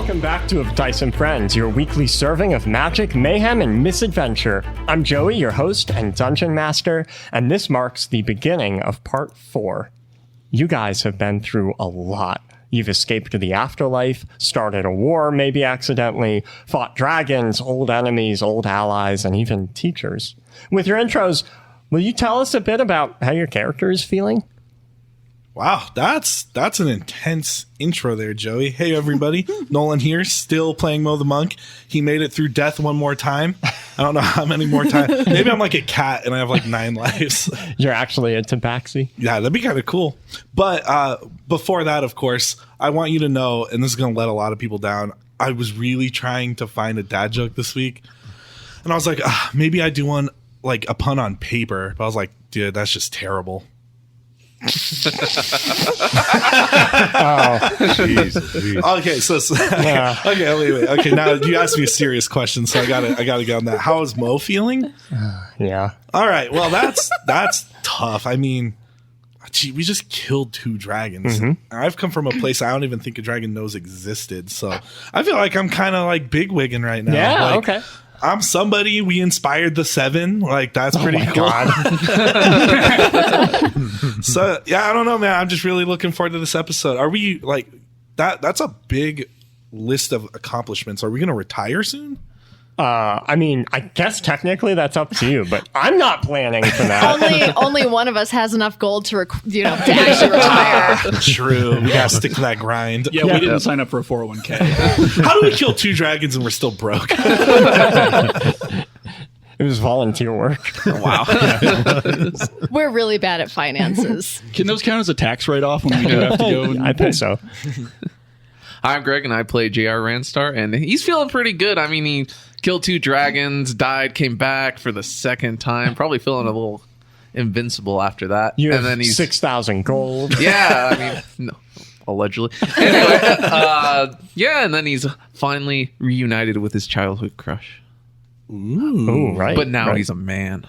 Welcome back to Of Dice and Friends, your weekly serving of magic, mayhem, and misadventure. I'm Joey, your host and dungeon master, and this marks the beginning of part 4. You guys have been through a lot. You've escaped to the afterlife, started a war, maybe accidentally, fought dragons, old enemies, old allies, and even teachers. With your intros, will you tell us a bit about how your character is feeling? Wow, that's an intense intro there, Joey. Hey, everybody. Nolan here, still playing Mo the Monk. He made it through death one more time. I don't know how many more times. Maybe I'm like a cat and I have like 9 lives. You're actually a tabaxi? Yeah, that'd be kind of cool. But before that, of course, I want you to know, and this is going to let a lot of people down, I was really trying to find a dad joke this week. And I was like, maybe I do one like a pun on paper. But I was like, dude, that's just terrible. Jesus. Okay, wait. Okay, now you asked me a serious question, so I gotta get on that. How is Mo feeling? Yeah. All right. Well, that's tough. I mean, gee, we just killed 2 dragons. Mm-hmm. I've come from a place I don't even think a dragon knows existed, so I feel like I'm kind of like bigwigging right now. Yeah. Like, okay. I'm somebody. We inspired the 7. Like, that's pretty cool. So, yeah, I don't know, man. I'm just really looking forward to this episode. Are we, like, that's a big list of accomplishments. Are we going to retire soon? I mean, I guess technically that's up to you, but I'm not planning for that. only one of us has enough gold to actually retire. True. We got to stick to that grind. Yeah, we didn't sign up for a 401k. How do we kill 2 dragons and we're still broke? It was volunteer work. Wow. We're really bad at finances. Can those count as a tax write-off when we do have to go? I think so. Hi, I'm Greg, and I play J.R. Ranstar, and he's feeling pretty good. I mean, he killed 2 dragons, died, came back for the 2nd time, probably feeling a little invincible after that. You and have 6,000 gold. Yeah, I mean, no, allegedly. Anyway, yeah, and then he's finally reunited with his childhood crush. Ooh, right. But now he's a man.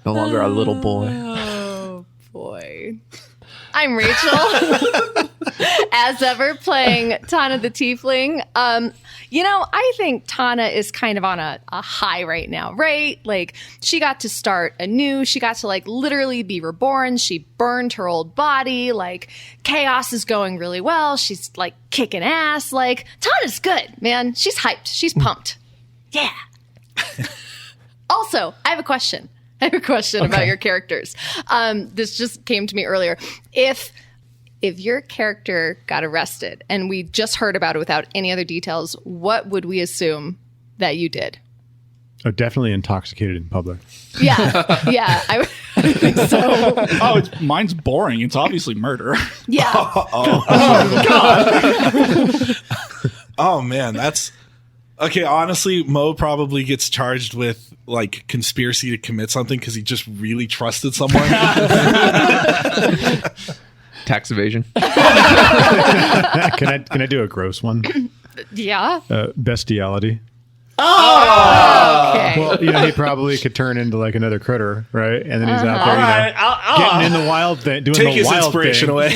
No longer a little boy. Oh, boy. I'm Rachel, as ever, playing Tana the Tiefling. I think Tana is kind of on a high right now, right? Like, she got to start anew. She got to, like, literally be reborn. She burned her old body. Like, chaos is going really well. She's, like, kicking ass. Like, Tana's good, man. She's hyped. She's pumped. Yeah. Also, I have a question. About your characters. This just came to me earlier. If your character got arrested and we just heard about it without any other details, what would we assume that you did? Oh, definitely intoxicated in public. Yeah, I think so. Mine's boring. It's obviously murder. Yeah. God. Oh, man, that's... Okay, honestly, Mo probably gets charged with, like, conspiracy to commit something because he just really trusted someone. Tax evasion. Can I do a gross one? Yeah. Bestiality. Oh! Okay. Well, he probably could turn into like another critter, right? And then he's out there, getting in the wild thing, doing Take the his wild inspiration thing, away.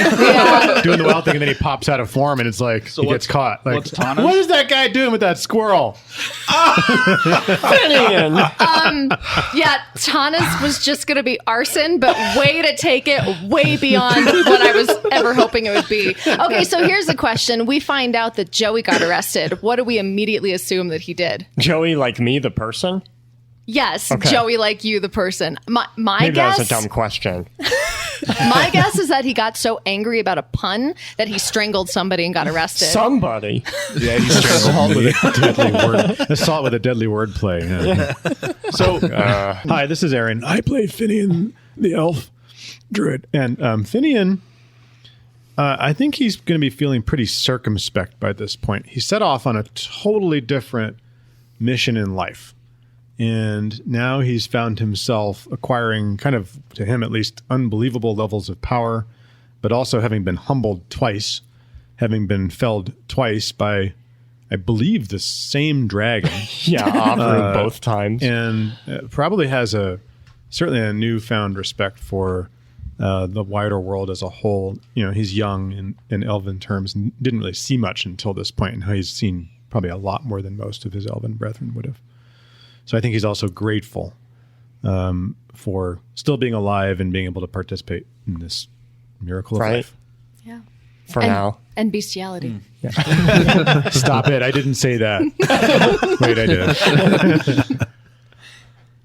doing the wild thing, and then he pops out of form, and it's like he gets caught. Like, what's Tana's? What is that guy doing with that squirrel? Finian. Yeah, Tana's was just going to be arson, but way to take it way beyond what I was ever hoping it would be. Okay, so here's the question. We find out that Joey got arrested. What do we immediately assume that he did? Joey, like me, the person? Yes, okay. Joey, like you, the person. My Maybe guess. That was a dumb question. My guess is that he got so angry about a pun that he strangled somebody and got arrested. Somebody. Yeah, he strangled me. Assault with a deadly word play. Yeah. So, hi, this is Aaron. I play Finian, the elf druid. And Finian, I think he's going to be feeling pretty circumspect by this point. He set off on a totally different mission in life. And now he's found himself acquiring kind of, to him at least, unbelievable levels of power, but also having been humbled twice, having been felled twice by, I believe, the same dragon. Yeah, Avru both times. And probably has certainly a newfound respect for the wider world as a whole. He's young in elven terms and didn't really see much until this point, and he's seen probably a lot more than most of his elven brethren would have. So I think he's also grateful for still being alive and being able to participate in this miracle of life. Yeah. For now. And bestiality. Stop it. I didn't say that. Wait, I did.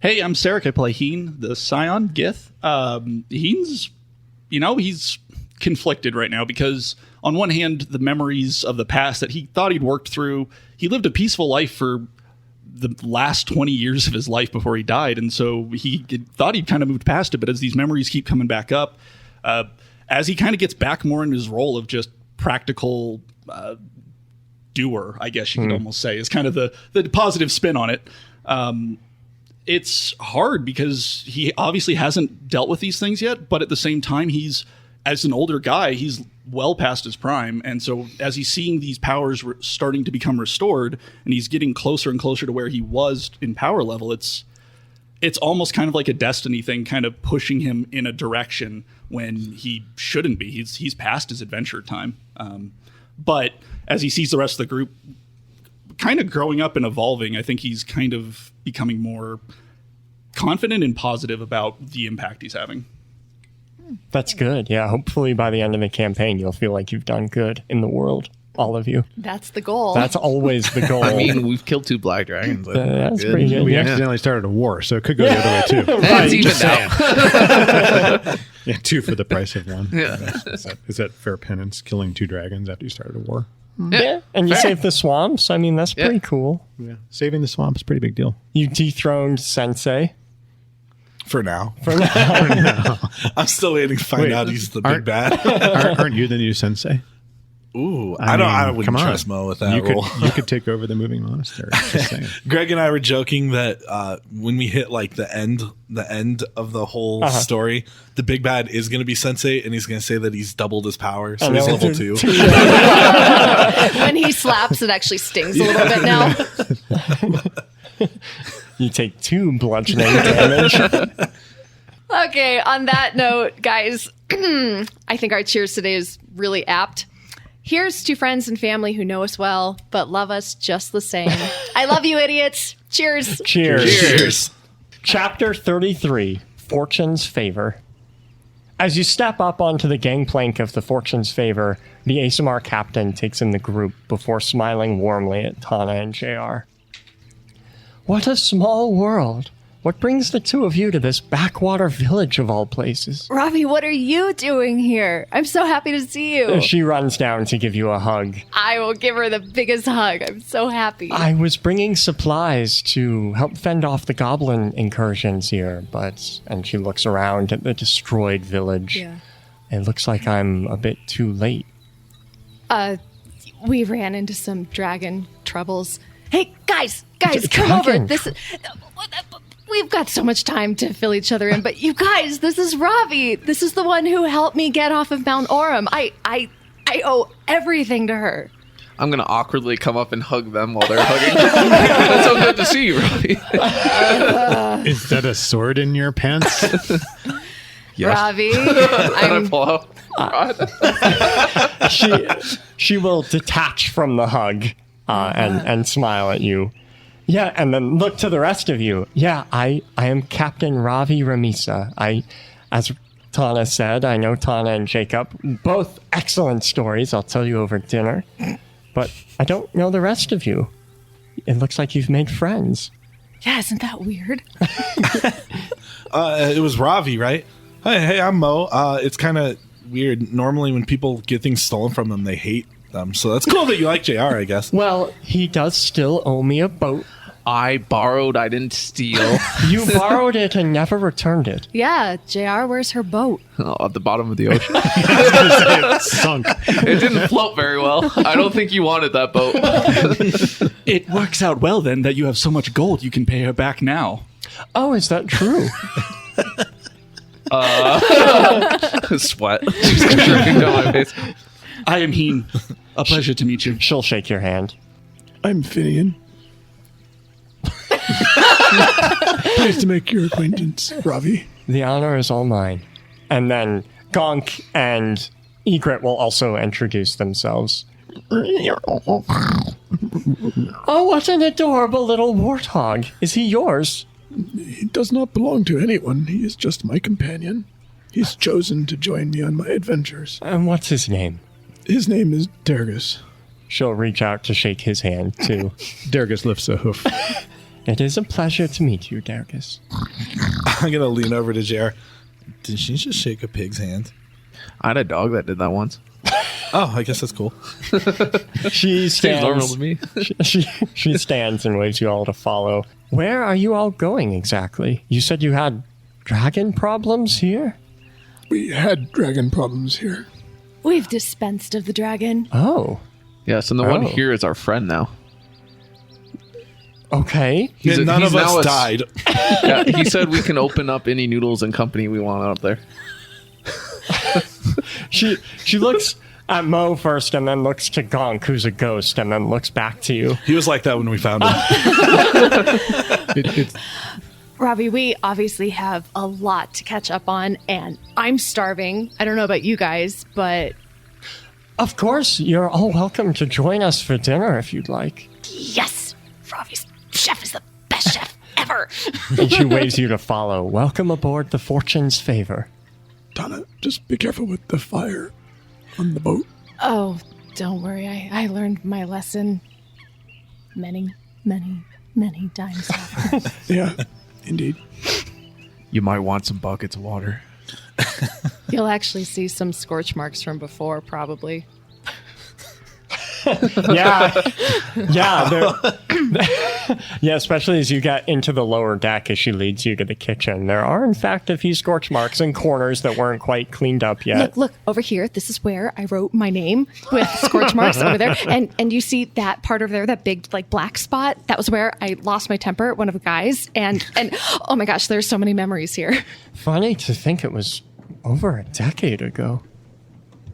Hey, I'm Sarek. I play Heen, the Scion Gith. Heen's, he's conflicted right now because on one hand, the memories of the past that he thought he'd worked through, he lived a peaceful life for the last 20 years of his life before he died. And so he thought he'd kind of moved past it. But as these memories keep coming back up, as he kind of gets back more in his role of just practical doer, I guess you could almost say, is kind of the positive spin on it. It's hard because he obviously hasn't dealt with these things yet, but at the same time, as an older guy, he's well past his prime. And so as he's seeing these powers starting to become restored and he's getting closer and closer to where he was in power level, it's almost kind of like a destiny thing, kind of pushing him in a direction when he shouldn't be. He's past his adventure time. But as he sees the rest of the group kind of growing up and evolving, I think he's kind of becoming more confident and positive about the impact he's having. That's good. Yeah, hopefully by the end of the campaign, you'll feel like you've done good in the world. All of you. That's the goal. That's always the goal. I mean, we've killed 2 black dragons. That's pretty good. We accidentally started a war, so it could go the other way too. It's even now. Yeah, 2 for the price of 1. Yeah. Is that fair penance, killing 2 dragons after you started a war? Yeah, and you saved the swamps. I mean, that's pretty cool. Yeah. Saving the swamp is a pretty big deal. You dethroned Sensei. For now. For now. I'm still waiting to find out he's the big bad. Aren't you the new sensei? Ooh, I wouldn't trust Mo with that role. You could take over the moving monastery. Just saying. Greg and I were joking that when we hit like the end of the whole story, the big bad is going to be Sensei, and he's going to say that he's doubled his power, so he's level 2. When he slaps, it actually stings a little bit now. You take 2 bludgeoning damage. Okay, on that note, guys, I think our cheers today is really apt. Here's to friends and family who know us well, but love us just the same. I love you, idiots. Cheers. Cheers. Cheers. Chapter 33, Fortune's Favor. As you step up onto the gangplank of the Fortune's Favor, the ASMR captain takes in the group before smiling warmly at Tana and JR. What a small world. What brings the 2 of you to this backwater village of all places? Rhavi, what are you doing here? I'm so happy to see you. She runs down to give you a hug. I will give her the biggest hug. I'm so happy. I was bringing supplies to help fend off the goblin incursions here, and she looks around at the destroyed village. Yeah. It looks like I'm a bit too late. We ran into some dragon troubles. Hey, guys, come over. We've got so much time to fill each other in, but you guys, this is Rhavi. This is the one who helped me get off of Mount Orem. I owe everything to her. I'm going to awkwardly come up and hug them while they're hugging. It's so good to see you, Rhavi. Is that a sword in your pants? Yes. Rhavi, I pull out. She will detach from the hug and smile at you. Yeah, and then look to the rest of you. Yeah, I am Captain Rhavi Ramisa. As Tana said, I know Tana and Jacob. Both excellent stories, I'll tell you over dinner. But I don't know the rest of you. It looks like you've made friends. Yeah, isn't that weird? It was Rhavi, right? Hey, I'm Mo. It's kind of weird. Normally when people get things stolen from them, they hate them. So that's cool that you like JR, I guess. Well, he does still owe me a boat. I borrowed, I didn't steal. You borrowed it and never returned it. Yeah, JR, where's her boat? At the bottom of the ocean. It sunk. It didn't float very well. I don't think you wanted that boat. It works out well then that you have so much gold you can pay her back now. Oh, is that true? Sweat just dripping down my face. I am Heen. A pleasure to meet you. She'll shake your hand. I'm Finian. Pleased to make your acquaintance, Rhavi. The honor is all mine. And then Gonk and Egret will also introduce themselves. Oh, what an adorable little warthog. Is he yours? He does not belong to anyone. He is just my companion. He's chosen to join me on my adventures. And what's his name? His name is Dergus. She'll reach out to shake his hand, too. Dergus lifts a hoof. It is a pleasure to meet you, Dergus. I'm going to lean over to Jer. Did she just shake a pig's hand? I had a dog that did that once. Oh, I guess that's cool. She Seems normal stands, to me. she stands and waves you all to follow. Where are you all going exactly? You said you had dragon problems here? We had dragon problems here. We've dispensed of the dragon. Oh, Yes, and the one Oh. here is our friend now. okay. Yeah, none he's of us now died. Yeah, he said we can open up any noodles and company we want up there. She looks at Mo first and then looks to Gonk, who's a ghost, and then looks back to you. He was like that when we found him. It's Rhavi, we obviously have a lot to catch up on, and I'm starving. I don't know about you guys, but Of course, you're all welcome to join us for dinner if you'd like. yes, Rhavi's chef is the best chef ever. And she waves you to follow. Welcome aboard the Fortune's Favor. Donna, just be careful with the fire on the boat. Oh, don't worry. I learned my lesson many times over. Yeah, indeed. You might want some buckets of water. You'll actually see some scorch marks from before, probably. Yeah. Yeah, especially as you get into the lower deck as she leads you to the kitchen. There are, in fact, a few scorch marks in corners that weren't quite cleaned up yet. Look, over here. This is where I wrote my name with scorch marks over there. And you see that part over there, that big, like, black spot? That was where I lost my temper at one of the guys. And oh my gosh, there's so many memories here. Funny to think it was over a decade ago.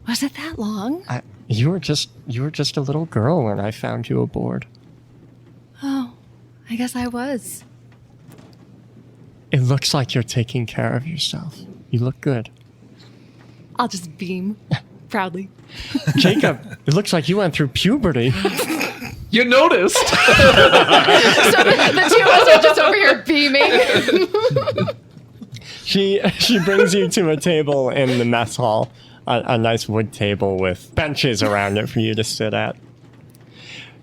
Was it that long? You were just a little girl when I found you aboard. Oh, I guess I was. It looks like you're taking care of yourself. You look good. I'll just beam proudly. Jacob, it looks like you went through puberty. You noticed? So the two of us are just over here beaming. She brings you to a table in the mess hall, a nice wood table with benches around it for you to sit at.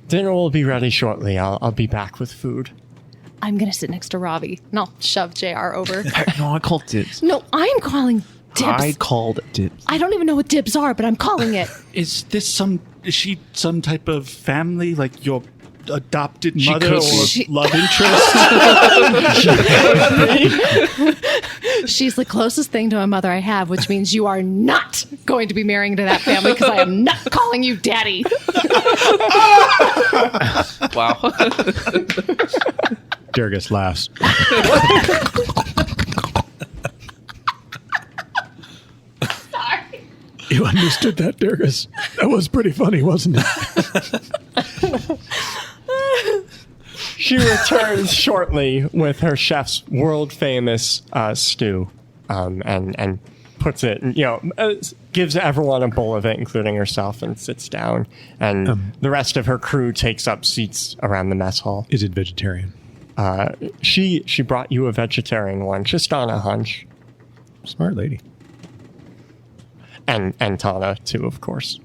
Dinner will be ready shortly. I'll be back with food. I'm going to sit next to Rhavi, and I'll shove JR over. No, I called dibs. No, I'm calling dibs. I called dibs. I don't even know what dibs are, but I'm calling it. Is she some type of family, like your adopted mother could or be. love interest? She's the closest thing to a mother I have, which means you are not going to be marrying into that family because I am not calling you daddy. Wow. Dergus laughs. Sorry. You understood that, Dergus. That was pretty funny, wasn't it? She returns shortly with her chef's world famous stew, and puts it, gives everyone a bowl of it, including herself, and sits down. And the rest of her crew takes up seats around the mess hall. Is it vegetarian? She brought you a vegetarian one, just on a hunch, Smart lady. and Tana too, of course.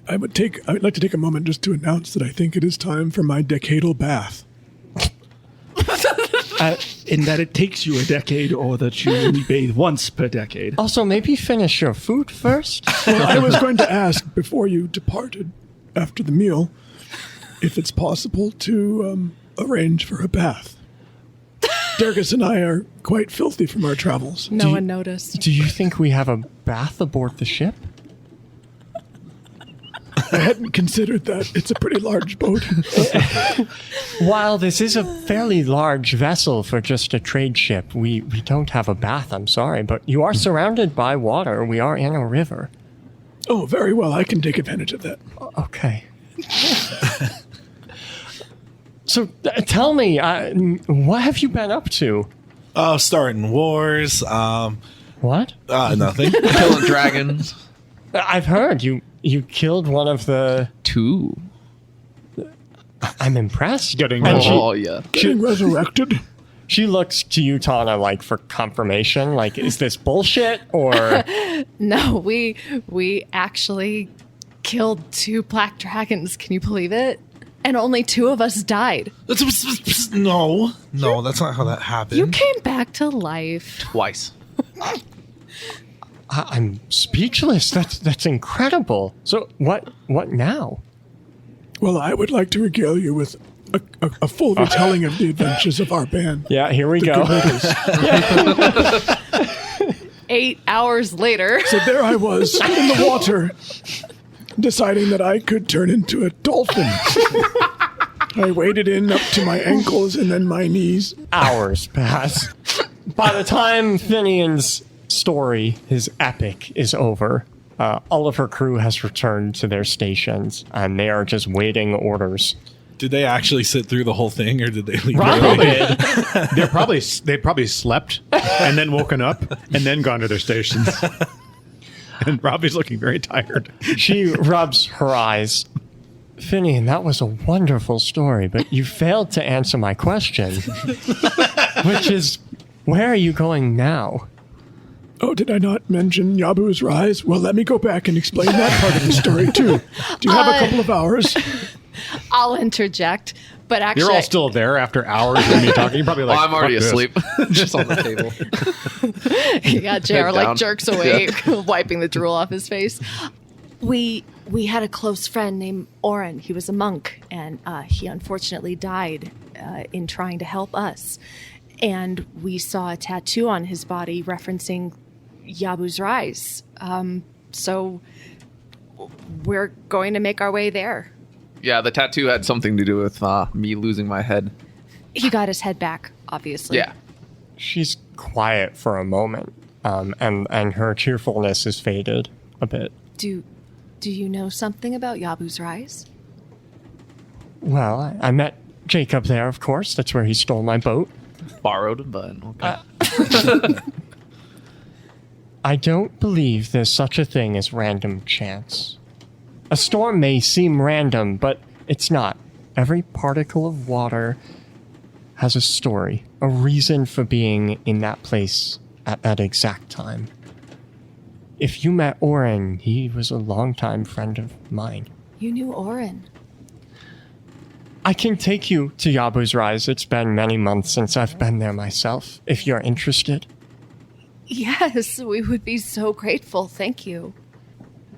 I would like to take a moment just to announce that I think it is time for my decadal bath. In that it takes you a decade, or that you only bathe once per decade. Also, maybe finish your food first. Well, I was going to ask before you departed after the meal if it's possible to arrange for a bath. Dergus and I are quite filthy from our travels. No one noticed. Do you think we have a bath aboard the ship? I hadn't considered that. It's a pretty large boat. While this is a fairly large vessel for just a trade ship, we don't have a bath, I'm sorry, but you are surrounded by water. We are in a river. Oh, very well. I can take advantage of that. Okay. So tell me, what have you been up to? Oh, starting wars, What? Nothing. Killing dragons. I've heard you killed one of the... 2. I'm impressed. Getting And Oh, yeah. Getting resurrected. she looks to you, Tana, like for confirmation. Like, is this bullshit or... No, we actually killed 2 black dragons. Can you believe it? And only 2 of us died. No, that's not how that happened. You came back to life. Twice. I'm speechless. That's incredible. So what now? Well, I would like to regale you with a full retelling of the adventures of our band. Yeah, here we go. 8 hours later. So there I was in the water, deciding that I could turn into a dolphin. I waded in up to my ankles and then my knees. Hours pass. By the time Finian's story, his epic, is over, all of her crew has returned to their stations, and they are just waiting orders. Did they actually sit through the whole thing, or did they leave? Probably they probably slept and then woken up and then gone to their stations. And Robbie's looking very tired. She rubs her eyes. Finian, that was a wonderful story, but you failed to answer my question, which is, where are you going now? Oh, did I not mention Yabu's rise? Well, let me go back and explain that part of the story, too. Do you have a couple of hours? I'll interject, but actually... You're all still there after hours of me talking. You're probably like, I'm already "Fuck this." asleep. Just on the table. Yeah, JR Head down. jerks away, wiping the drool off his face. We had a close friend named Oren. He was a monk, and he unfortunately died in trying to help us. And we saw a tattoo on his body referencing Yabu's rise. So we're going to make our way there. Yeah, the tattoo had something to do with me losing my head. He got his head back, obviously. Yeah. She's quiet for a moment, and her cheerfulness is faded a bit. Do you know something about Yabu's rise? Well, I met Jacob there, of course. That's where he stole my boat. Borrowed, but okay. I don't believe there's such a thing as random chance. A storm may seem random, but it's not. Every particle of water has a story, a reason for being in that place at that exact time. If you met Oren, he was a longtime friend of mine. You knew Oren. I can take you to Yabu's Rise. It's been many months since I've been there myself, if you're interested. Yes, we would be so grateful. Thank you.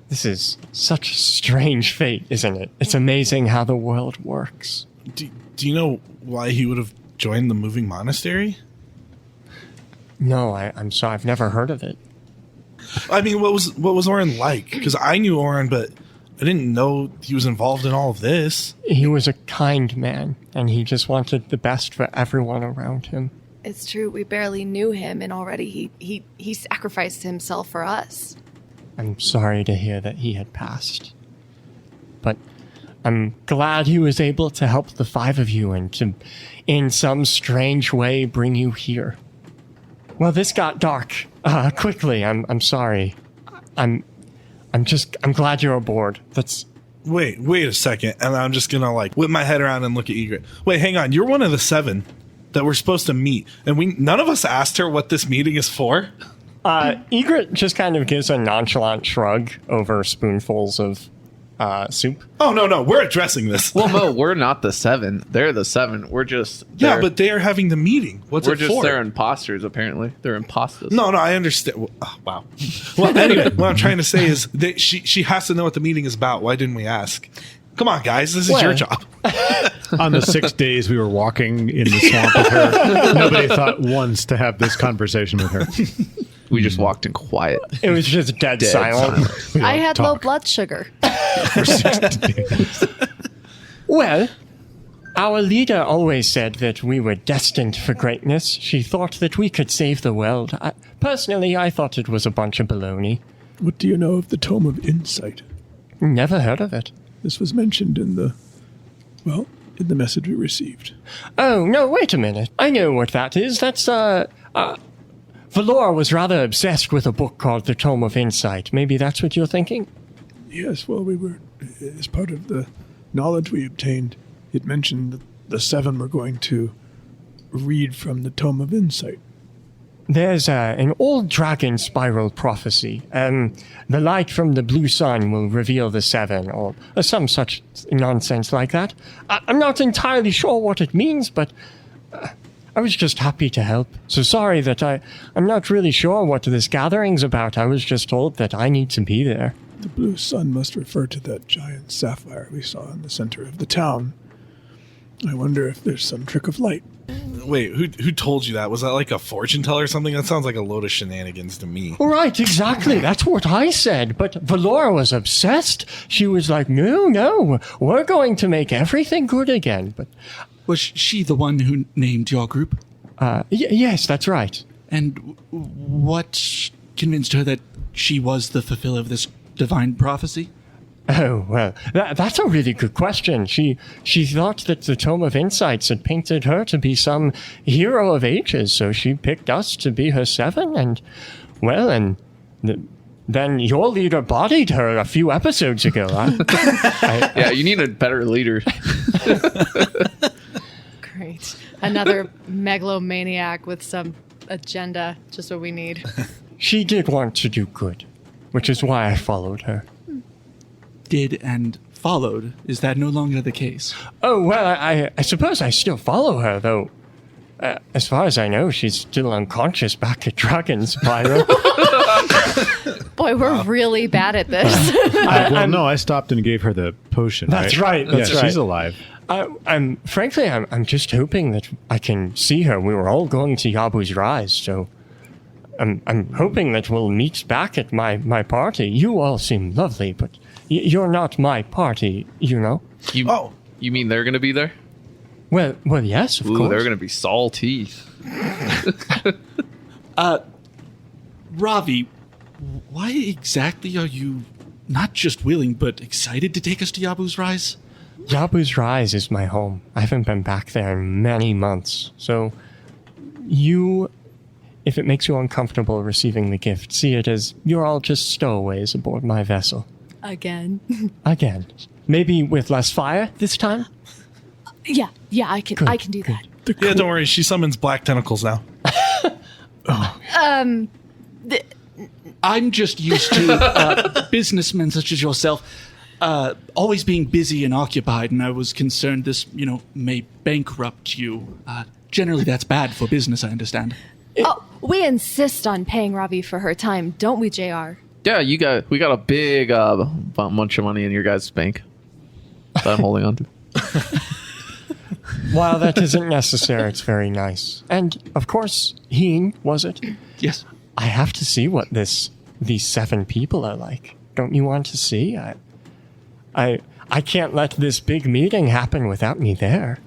This is such a strange fate, isn't it? It's amazing how the world works. Do you know why he would have joined the moving monastery? No, I'm sorry. I've never heard of it. I mean, what was Oren like? Because I knew Oren, but I didn't know he was involved in all of this. He was a kind man, and he just wanted the best for everyone around him. It's true. We barely knew him, and already he sacrificed himself for us. I'm sorry to hear that he had passed. But I'm glad he was able to help the 5 of you and to, in some strange way, bring you here. Well, this got dark quickly. I'm sorry. I'm glad you're aboard. Wait a second, and I'm just gonna whip my head around and look at Egret. Wait, hang on. You're one of the 7 that we're supposed to meet, and none of us asked her what this meeting is for. Egret just kind of gives a nonchalant shrug over spoonfuls of soup. Oh, no, we're addressing this. Well, no, we're not the 7. They're the 7. We're just... Yeah, but they are having the meeting. What's we're it just for? their imposters, apparently. They're imposters. No, I understand. Wow. Well, anyway, what I'm trying to say is she has to know what the meeting is about. Why didn't we ask? Come on, guys. This is your job. On the 6 days we were walking in the swamp with her, nobody thought once to have this conversation with her. We just walked in quiet. It was just dead silent. I had low blood sugar. For 6 days. Well, our leader always said that we were destined for greatness. She thought that we could save the world. Personally, I thought it was a bunch of baloney. What do you know of the Tome of Insight? Never heard of it. This was mentioned in the message we received. Oh, no, wait a minute. I know what that is. That's, Valor was rather obsessed with a book called The Tome of Insight. Maybe that's what you're thinking? Yes, well, we were, as part of the knowledge we obtained, it mentioned that the seven were going to read from the Tome of Insight. There's an old dragon spiral prophecy. The light from the blue sun will reveal the seven, or some such nonsense like that. I'm not entirely sure what it means, but I was just happy to help. So sorry that I'm not really sure what this gathering's about. I was just told that I need to be there. The blue sun must refer to that giant sapphire we saw in the center of the town. I wonder if there's some trick of light. Wait, who told you that? Was that like a fortune teller or something? That sounds like a load of shenanigans to me. Right, exactly. That's what I said. But Valora was obsessed. She was like, no, we're going to make everything good again. But Was she the one who named your group? yes, that's right. And what convinced her that she was the fulfiller of this divine prophecy? Oh, well, that's a really good question. She thought that the Tome of Insights had painted her to be some hero of ages, so she picked us to be her seven, and, well, then your leader bodied her a few episodes ago. Yeah, you need a better leader. Great. Another megalomaniac with some agenda, just what we need. She did want to do good, which is why I followed her. Did and followed. Is that no longer the case? Oh, well, I suppose I still follow her, though. As far as I know, she's still unconscious back at Dragon's Pyro. Boy, we're really bad at this. No, I stopped and gave her the potion. That's right. That's yeah, right. She's alive. I'm just hoping that I can see her. We were all going to Yabu's Rise, so I'm hoping that we'll meet back at my party. You all seem lovely, but you're not my party, you know. You mean they're going to be there? Well, yes, of Ooh, course. they're going to be salty. Rhavi, why exactly are you not just willing, but excited to take us to Yabu's Rise? Yabu's Rise is my home. I haven't been back there in many months. So if it makes you uncomfortable receiving the gift, see it as you're all just stowaways aboard my vessel. Again. Again. Maybe with less fire this time? Yeah, I can do that. Yeah, don't worry. She summons black tentacles now. I'm just used to businessmen such as yourself always being busy and occupied, and I was concerned this, may bankrupt you. Generally, that's bad for business, I understand. Oh, we insist on paying Rhavi for her time, don't we, JR? Yeah, we got a big bunch of money in your guys' bank that I'm holding on to. While that isn't necessary, it's very nice. And, of course, Heen, was it? Yes. I have to see what these 7 people are like. Don't you want to see? I can't let this big meeting happen without me there.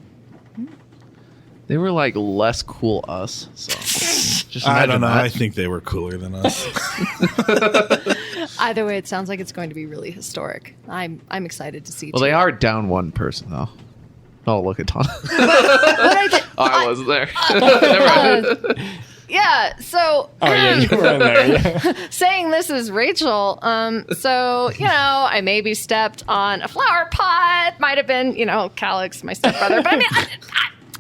They were like less cool us. So just I don't know. that. I think they were cooler than us. Either way, it sounds like it's going to be really historic. I'm excited to see. Well, too. they are down one person though. Oh, look at Tom. I wasn't there. Never mind. Yeah, so Oh, yeah, you were in there. Yeah. saying this is Rachel, so, I maybe stepped on a flower pot. Might have been, Calix, my stepbrother. But I mean,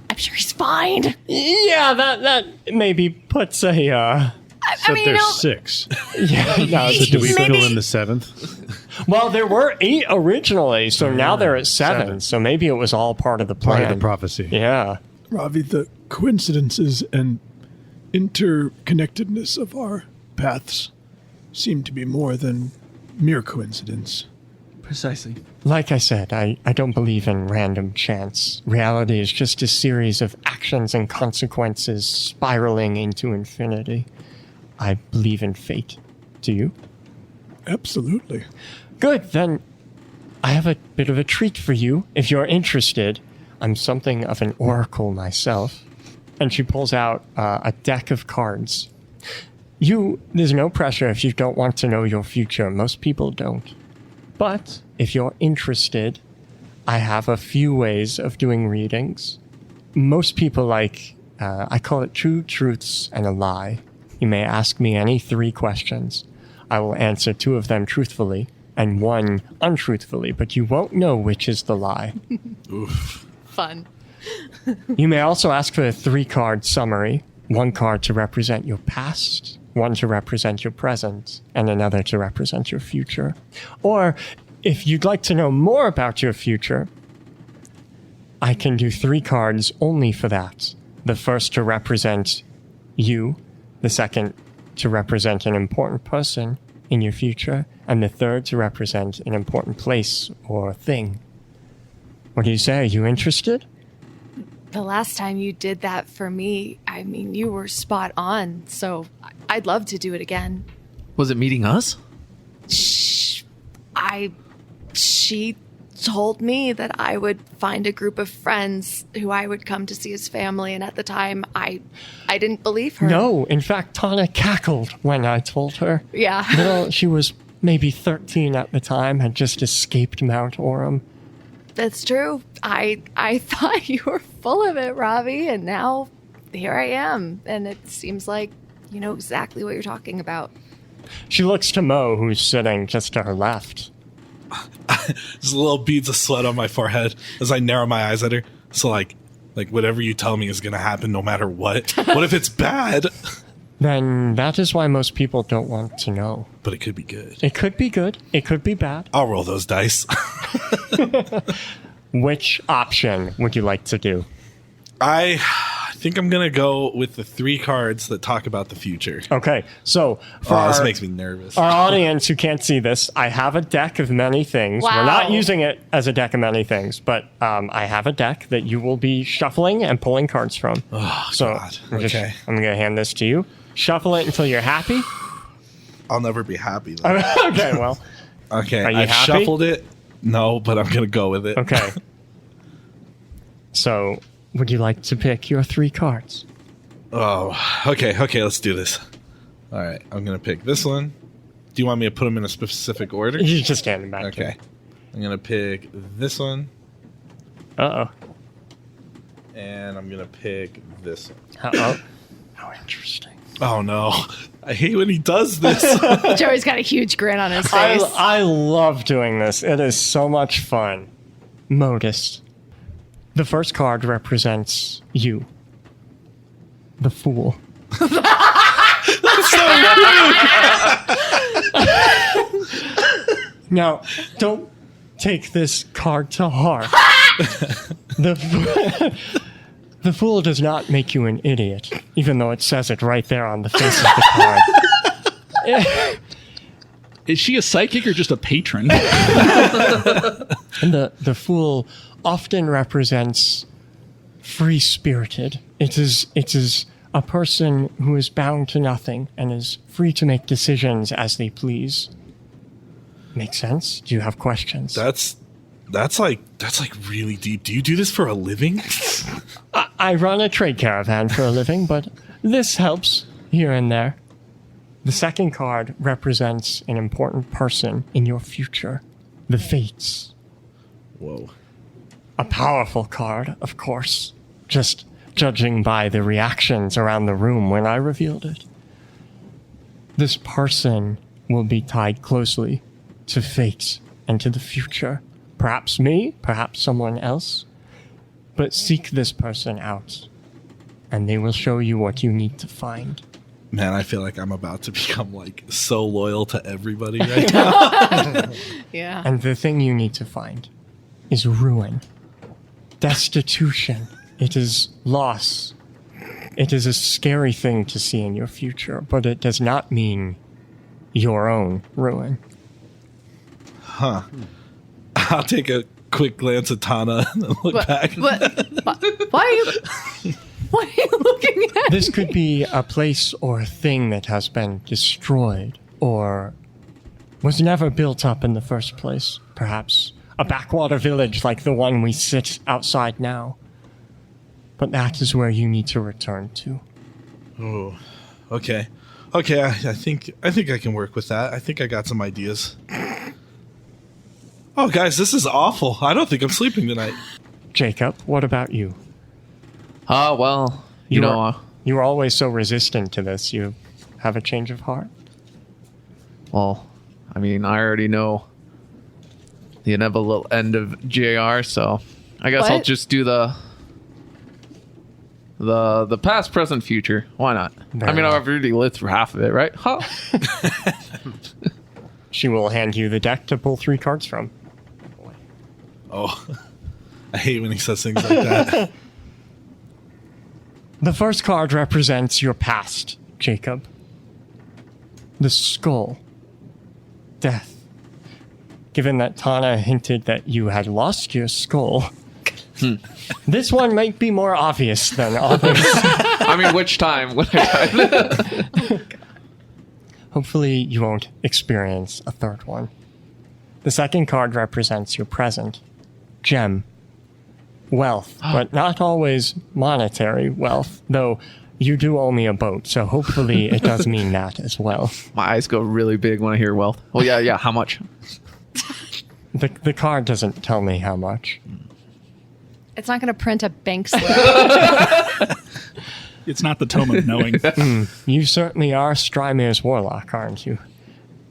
I'm sure he's fine. Yeah, that maybe puts a... So there's 6. Yeah, no, So do we Maybe- fill in the 7th? well, there were 8 originally, so now they're at 7. 7. So maybe it was all part of the plan. Part of the prophecy. Yeah. Rhavi, the coincidences and interconnectedness of our paths seem to be more than mere coincidence. Precisely. Like I said, I don't believe in random chance. Reality is just a series of actions and consequences spiraling into infinity. I believe in fate. Do you? Absolutely. Good, then I have a bit of a treat for you, if you're interested. I'm something of an oracle myself. And she pulls out a deck of cards. There's no pressure if you don't want to know your future. Most people don't. But if you're interested, I have a few ways of doing readings. Most people I call it 2 truths and a lie. You may ask me any 3 questions. I will answer 2 of them truthfully and 1 untruthfully, but you won't know which is the lie. Oof. Fun. You may also ask for a 3-card summary, 1 card to represent your past, 1 to represent your present, and another to represent your future. Or, if you'd like to know more about your future, I can do 3 cards only for that. The first to represent you, the second to represent an important person in your future, and the third to represent an important place or thing. What do you say? Are you interested? The last time you did that for me, I mean, you were spot on. So I'd love to do it again. Was it meeting us? She told me that I would find a group of friends who I would come to see as family. And at the time, I didn't believe her. No, in fact, Tana cackled when I told her. Yeah. She was maybe 13 at the time, had just escaped Mount Orem. That's true. I thought you were full of it, Rhavi, and now here I am. And it seems like you know exactly what you're talking about. She looks to Mo, who's sitting just to her left. There's little beads of sweat on my forehead as I narrow my eyes at her. So like whatever you tell me is going to happen no matter what. What if it's bad? Then that is why most people don't want to know. But it could be good. It could be good. It could be bad. I'll roll those dice. Which option would you like to do? I think I'm going to go with the 3 cards that talk about the future. Okay, so for this makes me nervous. our audience who can't see this, I have a deck of many things. Wow. We're not using it as a deck of many things, but I have a deck that you will be shuffling and pulling cards from. Oh, So God. I'm Okay. going to hand this to you. Shuffle it until you're happy. I'll never be happy, though. Okay, well, Okay, Are you I've happy? shuffled it. No, but I'm going to go with it. okay. So, would you like to pick your 3 cards? Oh, okay, let's do this. All right, I'm going to pick this one. Do you want me to put them in a specific order? You just hand them back to Okay. I'm going to pick this one, me. Uh-oh. and I'm going to pick this one. Uh-oh. How interesting. Oh, no. I hate when he does this. Joey's got a huge grin on his face. I love doing this. It is so much fun. Modus. The first card represents you. The Fool. Now, don't take this card to heart. The Fool does not make you an idiot, even though it says it right there on the face of the card. Is she a psychic or just a patron? And the Fool often represents free-spirited. It is a person who is bound to nothing and is free to make decisions as they please. Make sense? Do you have questions? That's like really deep. Do you do this for a living? I run a trade caravan for a living, but this helps here and there. The second card represents an important person in your future. The Fates. Whoa. A powerful card, of course. Just judging by the reactions around the room when I revealed it. This person will be tied closely to fate and to the future. Perhaps me, perhaps someone else. But seek this person out, and they will show you what you need to find. Man, I feel like I'm about to become like so loyal to everybody right now. Yeah. And the thing you need to find is ruin. Destitution. It is loss. It is a scary thing to see in your future, but it does not mean your own ruin. I'll take a quick glance at Tana and then look back. Why are you looking at This me? could be a place or a thing that has been destroyed or was never built up in the first place. Perhaps a backwater village like the one we sit outside now. But that is where you need to return to. Oh, okay. Okay, I think I can work with that. I think I got some ideas. Oh, guys, this is awful. I don't think I'm sleeping tonight. Jacob, what about you? Well, you know, You were always so resistant to this. You have a change of heart? Well, I mean, I already know the inevitable end of JR, so I guess I'll What? just do the past, present, future. Why not? Very I mean, well. I've already lived through half of it, right? Huh? She will hand you the deck to pull 3 cards from. Oh, I hate when he says things like that. The first card represents your past, Jacob. The skull. Death. Given that Tana hinted that you had lost your skull, this one might be more obvious than others. I mean, which time when I died? Hopefully, you won't experience a third one. The second card represents your present. Gem. Wealth, but not always monetary wealth, though you do owe me a boat, so hopefully it does mean that as well. My eyes go really big when I hear wealth. Well, yeah. How much? The card doesn't tell me how much. It's not going to print a bank slip. It's not the tome of knowing. You certainly are Strymir's warlock, aren't you?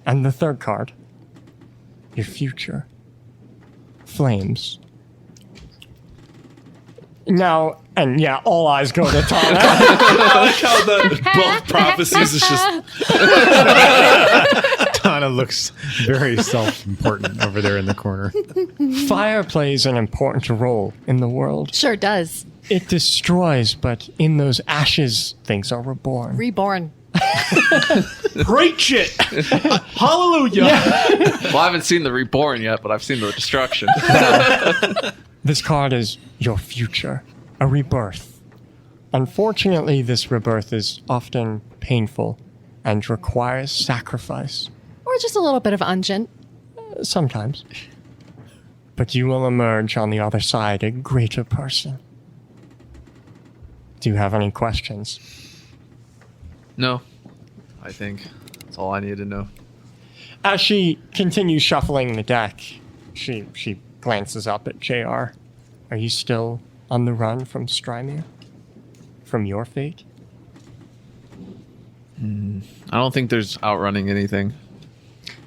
And the third card. Your future. Flames. Now, and yeah, all eyes go to Tana. I like how both prophecies is just Tana looks very self-important over there in the corner. Fire plays an important role in the world. Sure does. It destroys, but in those ashes, things are reborn. Reborn. Preach it! Hallelujah! Well, I haven't seen the reborn yet, but I've seen the destruction. This card is your future, a rebirth. Unfortunately, this rebirth is often painful and requires sacrifice, Or just a little bit of ungent. sometimes. But you will emerge on the other side a greater person. Do you have any questions? No, I think that's all I need to know. As she continues shuffling the deck, she glances up at JR. Are you still on the run from Strymir? From your fate? I don't think there's outrunning anything.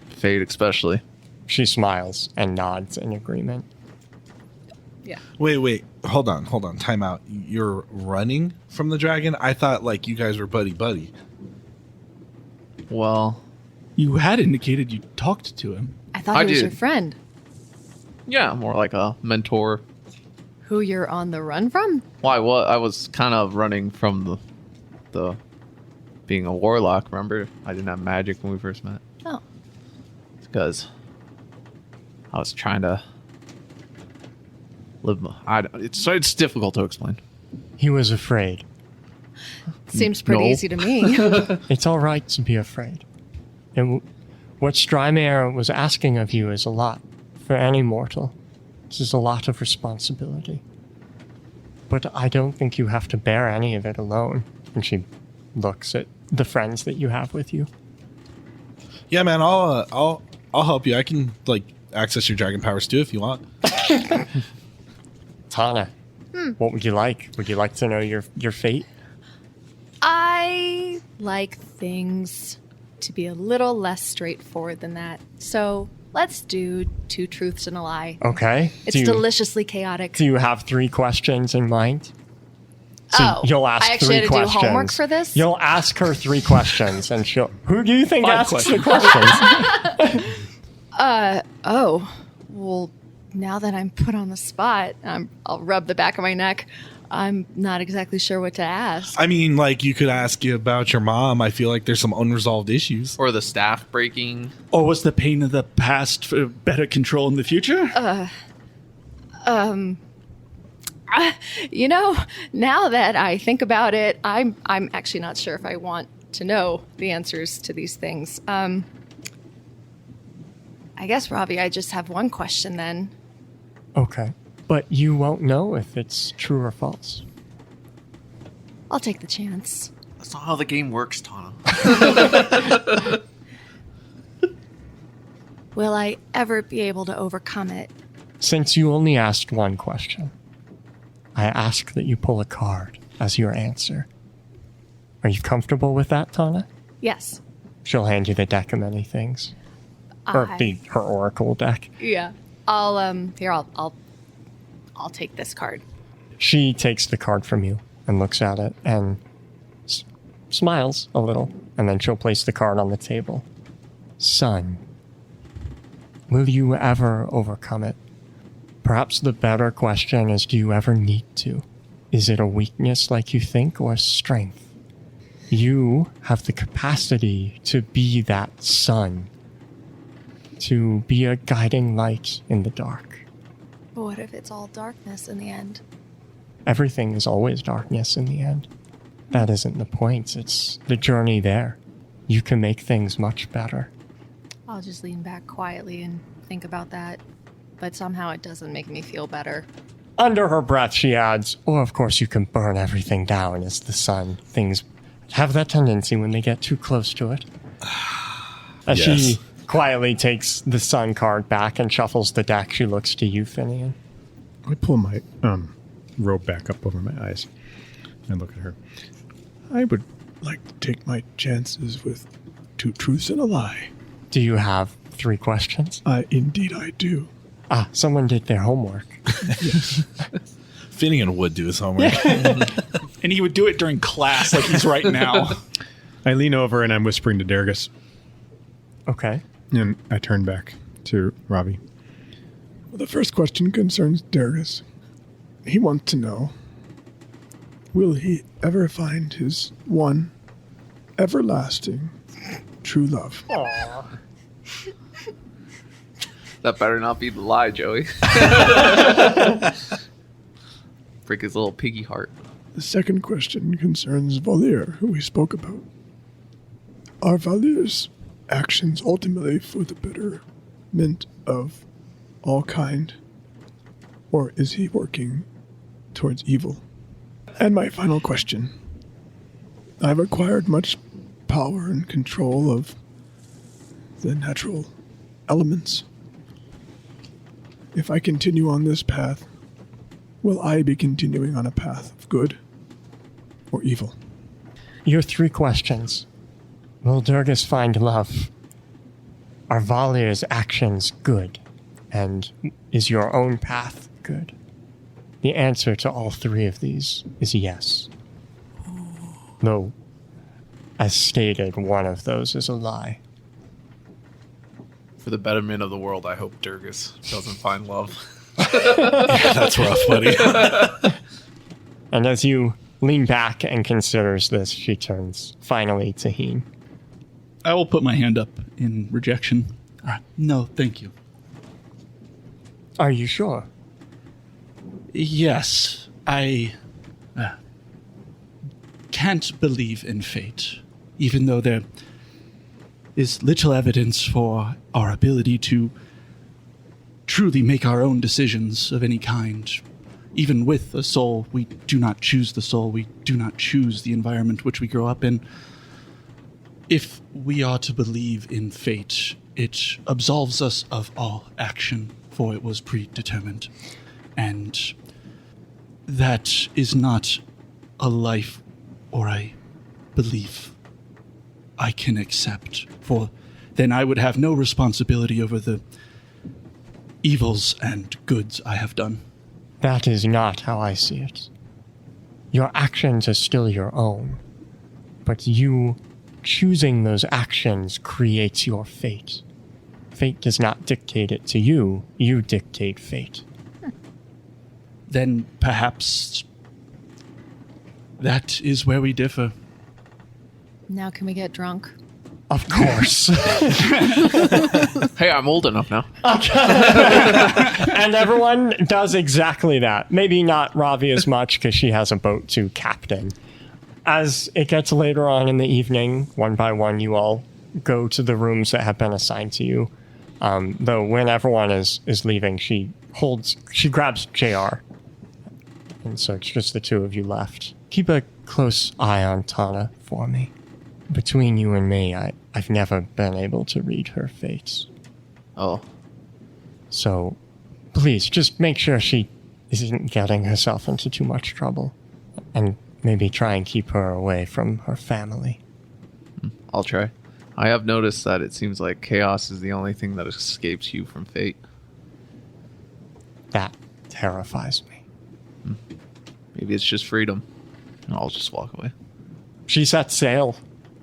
Fate, especially. She smiles and nods in agreement. Yeah. wait. Hold on. Time out. You're running from the dragon? I thought like you guys were buddy. Well, You had indicated you talked to him. I thought I he was did. your friend. yeah, more like a mentor. Who you're on the run from? Why? What? I was kind of running from the being a warlock. Remember, I didn't have magic when we first met. Oh. It's because I was trying to live. It's difficult to explain. He was afraid. Seems pretty No. easy to me. It's all right to be afraid. And what Strymir was asking of you is a lot for any mortal. This is a lot of responsibility. But I don't think you have to bear any of it alone. And she looks at the friends that you have with you. Yeah, man. I'll help you. I can like access your dragon powers too if you want. Tana, what would you like? Would you like to know your fate? I like things to be a little less straightforward than that. So let's do 2 truths and a lie. Okay. It's deliciously chaotic. Do you have 3 questions in mind? So Oh, you'll ask I actually 3 had to do questions. homework for this? You'll ask her 3 questions, and she'll. Who do you think 5 asks questions. the questions? Oh, well, now that I'm put on the spot, I'll rub the back of my neck. I'm not exactly sure what to ask. I mean, like you could ask you about your mom. I feel like there's some unresolved issues. Or the staff breaking. Or was the pain of the past for better control in the future? You know, now that I think about it, I'm actually not sure if I want to know the answers to these things. I guess, Rhavi, I just have one question then. Okay. But you won't know if it's true or false. I'll take the chance. That's not how the game works, Tana. Will I ever be able to overcome it? Since you only asked one question, I ask that you pull a card as your answer. Are you comfortable with that, Tana? Yes. She'll hand you the deck of many things. Or her oracle deck. Yeah. I'll take this card. She takes the card from you and looks at it and smiles a little, and then she'll place the card on the table. Son, will you ever overcome it? Perhaps the better question is, do you ever need to? Is it a weakness like you think, or a strength? You have the capacity to be that sun, to be a guiding light in the dark. But what if it's all darkness in the end? Everything is always darkness in the end. That isn't the point. It's the journey there. You can make things much better. I'll just lean back quietly and think about that. But somehow it doesn't make me feel better. Under her breath, she adds, or of course you can burn everything down as the sun. Things have that tendency when they get too close to it. As she quietly takes the sun card back and shuffles the deck, she looks to you, Finian. I pull my robe back up over my eyes and look at her. I would like to take my chances with 2 truths and a lie. Do you have 3 questions? Indeed I do. Someone did their homework. Finian would do his homework. And he would do it during class like he's right now. I lean over and I'm whispering to Dergus. Okay. And I turn back to Rhavi. Well, the first question concerns Darius. He wants to know, will he ever find his one everlasting true love? Aww. That better not be the lie, Joey. Break his little piggy heart. The second question concerns Valir, who we spoke about. Are Valir's actions ultimately for the betterment of all kind, or is he working towards evil? And my final question. I've acquired much power and control of the natural elements. If I continue on this path, will I be continuing on a path of good or evil? Your 3 questions. Will Durgus find love? Are Valir's actions good? And is your own path good? The answer to all 3 of these is yes. Though, as stated, one of those is a lie. For the betterment of the world, I hope Durgus doesn't find love. Yeah, that's rough, buddy. And as you lean back and considers this, she turns finally to Heen. I will put my hand up in rejection. No, thank you. Are you sure? Yes, I can't believe in fate, even though there is little evidence for our ability to truly make our own decisions of any kind. Even with a soul, we do not choose the soul. We do not choose the environment which we grow up in. If we are to believe in fate, it absolves us of all action, for it was predetermined. And that is not a life or a belief I can accept, for then I would have no responsibility over the evils and goods I have done. That is not how I see it. Your actions are still your own, but you choosing those actions creates your fate. Fate does not dictate it to you, you dictate fate. Then perhaps that is where we differ. Now can we get drunk? Of course. Hey, I'm old enough now. And everyone does exactly that. Maybe not Rhavi as much because she has a boat to captain. As it gets later on in the evening, one by one, you all go to the rooms that have been assigned to you. Though when everyone is leaving, she grabs JR. And so it's just the 2 of you left. Keep a close eye on Tana for me. Between you and me, I've never been able to read her fates. Oh. So, please, just make sure she isn't getting herself into too much trouble. And maybe try and keep her away from her family. I'll try. I have noticed that it seems like chaos is the only thing that escapes you from fate. That terrifies me. Maybe it's just freedom. I'll just walk away. She sets sail,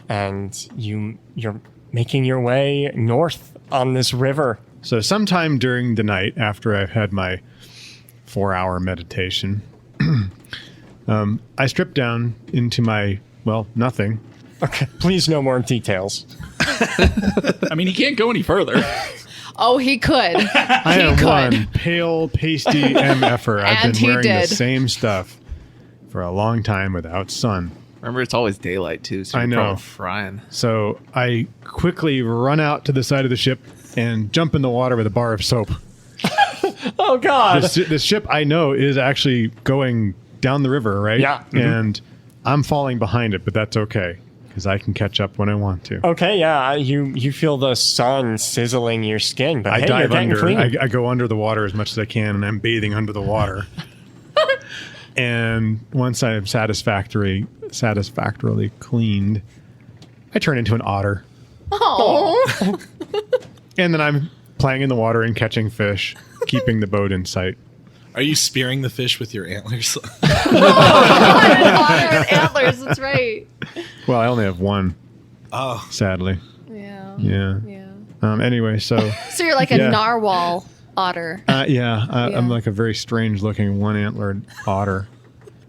and you're making your way north on this river. So sometime during the night, after I've had my 4-hour meditation, I strip down into my, nothing. Okay, please no more details. I mean, he can't go any further. Oh, he could. I am one pale, pasty MFer. I've And been he wearing the did. same stuff for a long time without sun. Remember, it's always daylight, too, so I you're know. probably frying. So I quickly run out to the side of the ship and jump in the water with a bar of soap. Oh, God. This ship, I know, is actually going down the river, right? Yeah. Mm-hmm. And I'm falling behind it, but that's okay, because I can catch up when I want to. Okay, yeah, you feel the sun sizzling your skin, but I hey, dive you're getting under. clean. I go under the water as much as I can, and I'm bathing under the water. And once I am satisfactorily cleaned, I turn into an otter. Oh. And then I'm playing in the water and catching fish, keeping the boat in sight. Are you spearing the fish with your antlers? Water and antlers, that's right. Well, I only have one, Oh, sadly. Yeah. Yeah. Yeah. Anyway, so So you're like a Yeah. narwhal otter. I'm Yeah. like a very strange looking one-antlered otter.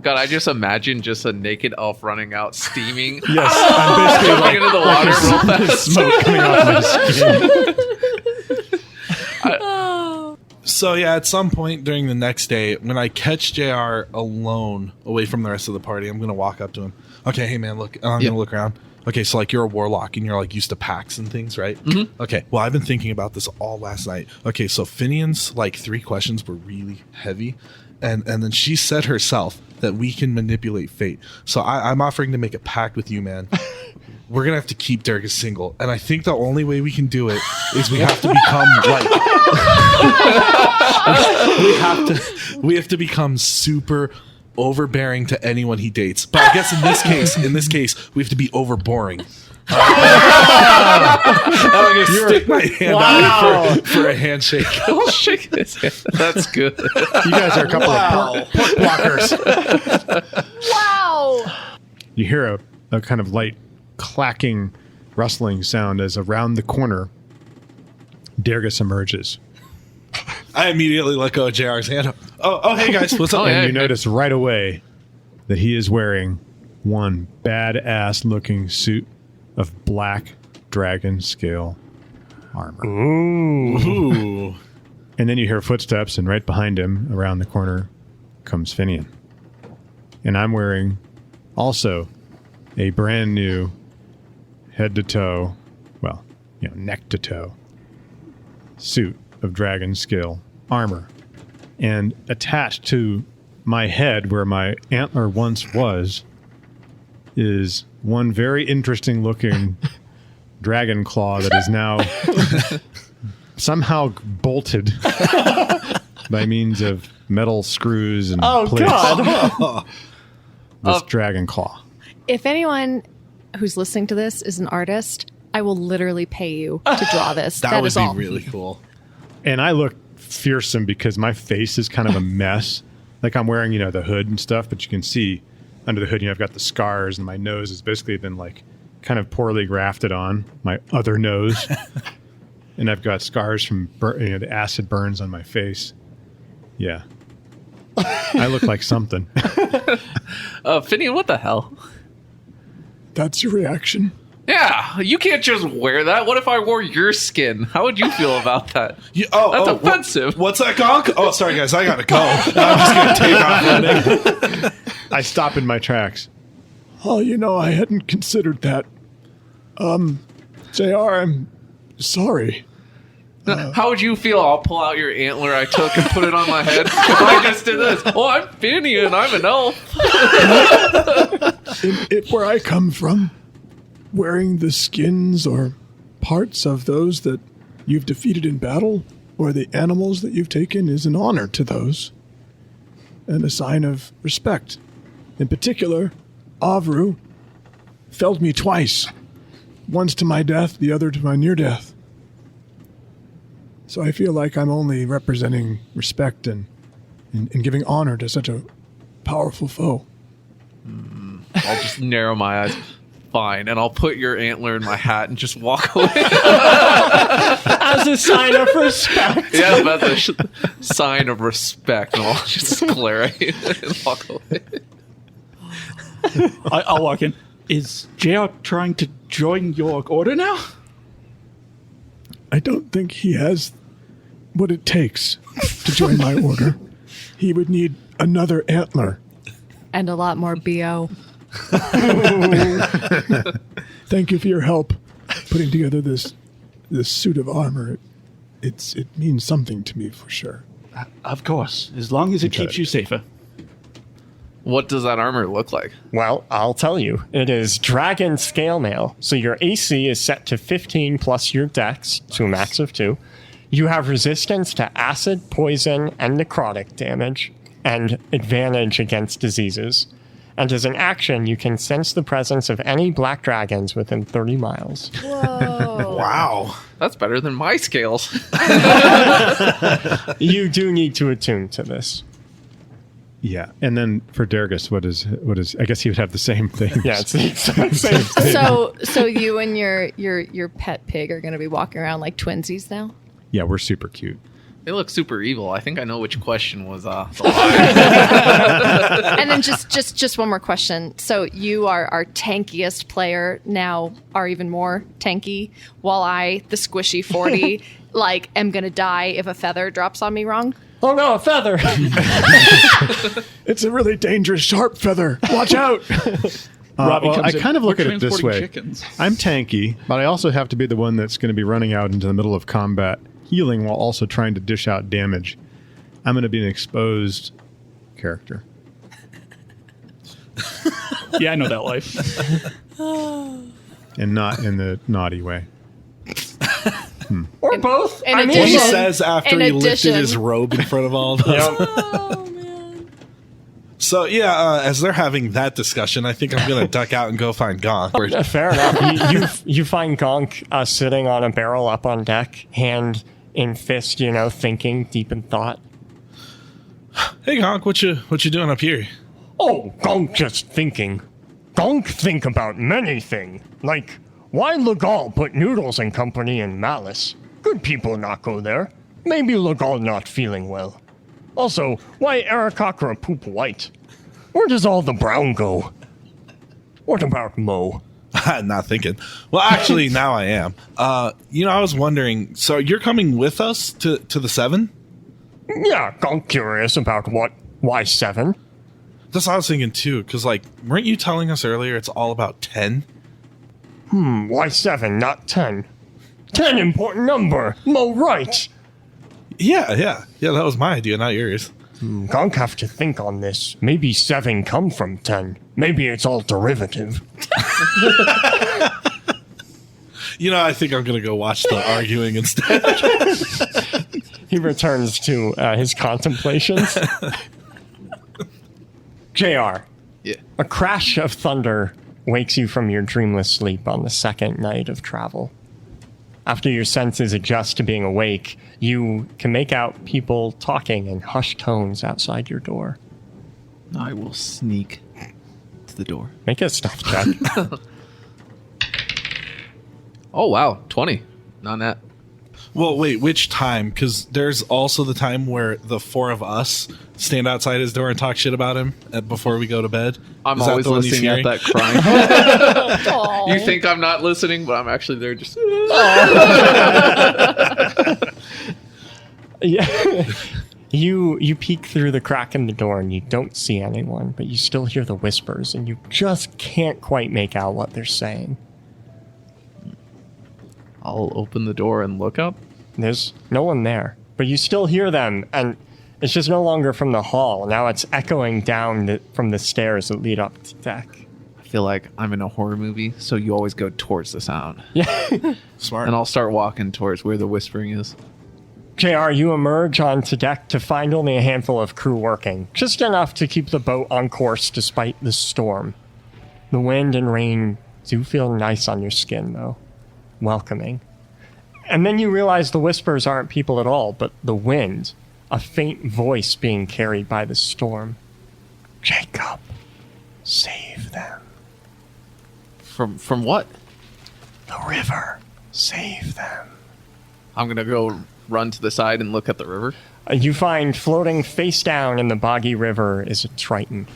God, I just imagine just a naked elf running out, steaming, Yes, I'm basically jumping into the water real fast. smoke coming off my skin. so yeah. At some point during the next day, when I catch JR alone away from the rest of the party, I'm gonna walk up to him. Okay, hey man, look. I'm gonna look around. Okay, so like you're a warlock and you're like used to packs and things, right? Mm-hmm. Okay. Well, I've been thinking about this all last night. Okay, so Finian's like 3 questions were really heavy, and then she said herself that we can manipulate fate. So I'm offering to make a pact with you, man. We're gonna have to keep Derek single, and I think the only way we can do it is we have to become like we have to become super overbearing to anyone he dates. But I guess in this case, we have to be overboring. I'm gonna stick my hand out for a handshake. I'll shake his hand. That's good. You guys are a couple of pork blockers. Wow. You hear a kind of light clacking, rustling sound as around the corner, Dergus emerges. I immediately let go of JR's hand. Oh, hey guys, what's up? Oh, And yeah. you notice right away that he is wearing one badass looking suit of black dragon scale armor. Ooh. And then you hear footsteps, and right behind him, around the corner, comes Finian. And I'm wearing also a brand new head to toe, neck to toe suit of dragon scale armor. And attached to my head, where my antler once was, is one very interesting looking dragon claw that is now somehow bolted by means of metal screws and plates. God. This dragon claw. If anyone who's listening to this is an artist, I will literally pay you to draw this. That would is be all. really cool. And I look fearsome because my face is kind of a mess. Like I'm wearing, the hood and stuff, but you can see under the hood, I've got the scars, and my nose has basically been like kind of poorly grafted on my other nose. And I've got scars from the acid burns on my face. Yeah. I look like something. Finian, what the hell? That's your reaction. Yeah, you can't just wear that. What if I wore your skin? How would you feel about that? That's offensive. What's that, Gonk? Oh, sorry, guys. I got to go. I'm just going to take off running. I stop in my tracks. Oh, I hadn't considered that. JR, I'm sorry. How would you feel? I'll pull out your antler I took and put it on my head. If I just did this. Oh, I'm Finian. I'm an elf. Where I come from, wearing the skins or parts of those that you've defeated in battle or the animals that you've taken is an honor to those and a sign of respect. In particular, Avru felled me twice One's to my death, the other to my near death. So I feel like I'm only representing respect and giving honor to such a powerful foe. I'll just narrow my eyes. Fine, and I'll put your antler in my hat and just walk away. As a sign of respect. Yeah, that's a sign of respect, and I'll just glare at you and walk away. I'll walk in. Is JR trying to join your order now? I don't think he has what it takes to join my order. He would need another antler. And a lot more BO. Thank you for your help putting together this suit of armor. It means something to me for sure. Of course, as long as it keeps you safer. What does that armor look like? Well, I'll tell you. It is dragon scale mail. So your AC is set to 15 plus your dex to a max of 2. You have resistance to acid, poison, and necrotic damage, and advantage against diseases. And as an action, you can sense the presence of any black dragons within 30 miles. Whoa. Wow. That's better than my scales. You do need to attune to this. Yeah, and then for Dergus, what is? I guess he would have the same thing. Yeah, it's the exact same thing. So you and your pet pig are going to be walking around like twinsies now? Yeah, we're super cute. They look super evil. I think I know which question was the lie. And then just one more question. So you are our tankiest player now, are even more tanky, while I, the squishy 40, like am going to die if a feather drops on me wrong? Oh no, a feather! It's a really dangerous, sharp feather. Watch out! Rhavi Well, I comes in, kind of look "We're at it this transporting way. chickens." I'm tanky, but I also have to be the one that's going to be running out into the middle of combat, healing while also trying to dish out damage. I'm going to be an exposed character. Yeah, I know that life. And not in the naughty way. Or both. in I mean, He addition- says after in he lifted addition- his robe in front of all of us. yeah. So, yeah, as they're having that discussion, I think I'm going to duck out and go find Gonk. Yeah, fair enough. You find Gonk sitting on a barrel up on deck, hand in fist, thinking deep in thought. Hey, Gonk, what you doing up here? Oh, Gonk just thinking. Gonk think about many thing. Like, why Legal put Noodles and Company in Malice? Good people not go there. Maybe Legal not feeling well. Also, why Aarakocra poop white? Where does all the brown go? What about Mo? I'm not thinking. Well, actually, now I am. I was wondering, so you're coming with us to the 7? Yeah, Gonk curious about why 7? That's what I was thinking, too, because, weren't you telling us earlier it's all about 10? Why 7, not 10? 10 important number. Mo right. Yeah, that was my idea, not yours. Gonk have to think on this. Maybe 7 come from 10. Maybe it's all derivative. I think I'm going to go watch the arguing instead. He returns to his contemplations. JR. Yeah. A crash of thunder wakes you from your dreamless sleep on the second night of travel. After your senses adjust to being awake, you can make out people talking in hushed tones outside your door. I will sneak to the door. Make a stealth check. Oh, wow. 20. Not that. Well, wait, which time? Because there's also the time where the 4 of us stand outside his door and talk shit about him before we go to bed. I'm Is that always the one he's listening at hearing? that crying. Aw. You think I'm not listening, but I'm actually there just... Yeah. You peek through the crack in the door and you don't see anyone, but you still hear the whispers and you just can't quite make out what they're saying. I'll open the door and look up. There's no one there, but you still hear them, and it's just no longer from the hall. Now it's echoing down from the stairs that lead up to deck. I feel like I'm in a horror movie, so you always go towards the sound. Yeah. Smart. And I'll start walking towards where the whispering is. JR, you emerge onto deck to find only a handful of crew working, just enough to keep the boat on course despite the storm. The wind and rain do feel nice on your skin, though. Welcoming. And then you realize the whispers aren't people at all, but the wind, a faint voice being carried by the storm. Jacob, save them. From what? The river, save them. I'm gonna go run to the side and look at the river. You find floating face down in the boggy river is a triton.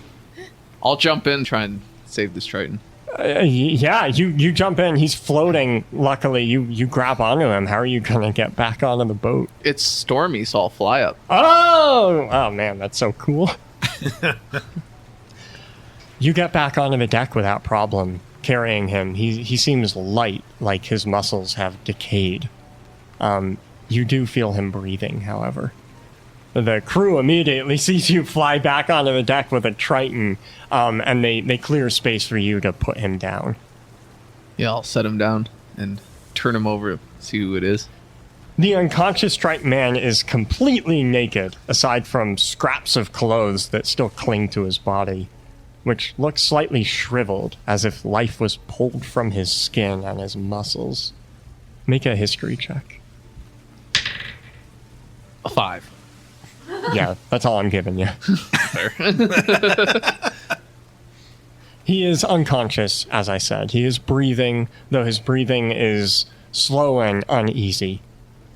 I'll jump in, try and save this triton. Yeah, you jump in. He's floating. Luckily, you grab onto him. How are you going to get back onto the boat? It's stormy, so I'll fly up. Oh man, that's so cool. You get back onto the deck without problem, carrying him. He seems light, like his muscles have decayed. You do feel him breathing, however. The crew immediately sees you fly back onto the deck with a triton, and they clear space for you to put him down. Yeah, I'll set him down and turn him over, see who it is. The unconscious triton man is completely naked, aside from scraps of clothes that still cling to his body, which looks slightly shriveled, as if life was pulled from his skin and his muscles. Make a history check. A 5. Yeah, that's all I'm giving you. He is unconscious, as I said. He is breathing, though his breathing is slow and uneasy.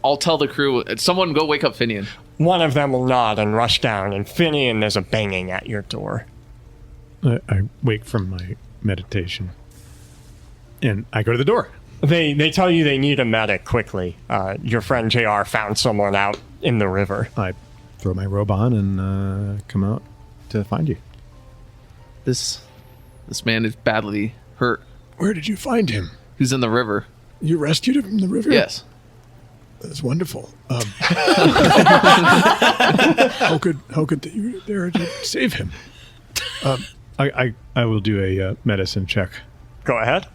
I'll tell the crew, someone go wake up Finian. One of them will nod and rush down, and Finian, there's a banging at your door. I wake from my meditation, and I go to the door. They tell you they need a medic quickly. Your friend JR found someone out in the river. I throw my robe on and come out to find you. This man is badly hurt. Where did you find him? He's in the river. You rescued him from the river? Yes. That's wonderful. How good that you were there to save him? I will do a medicine check. Go ahead.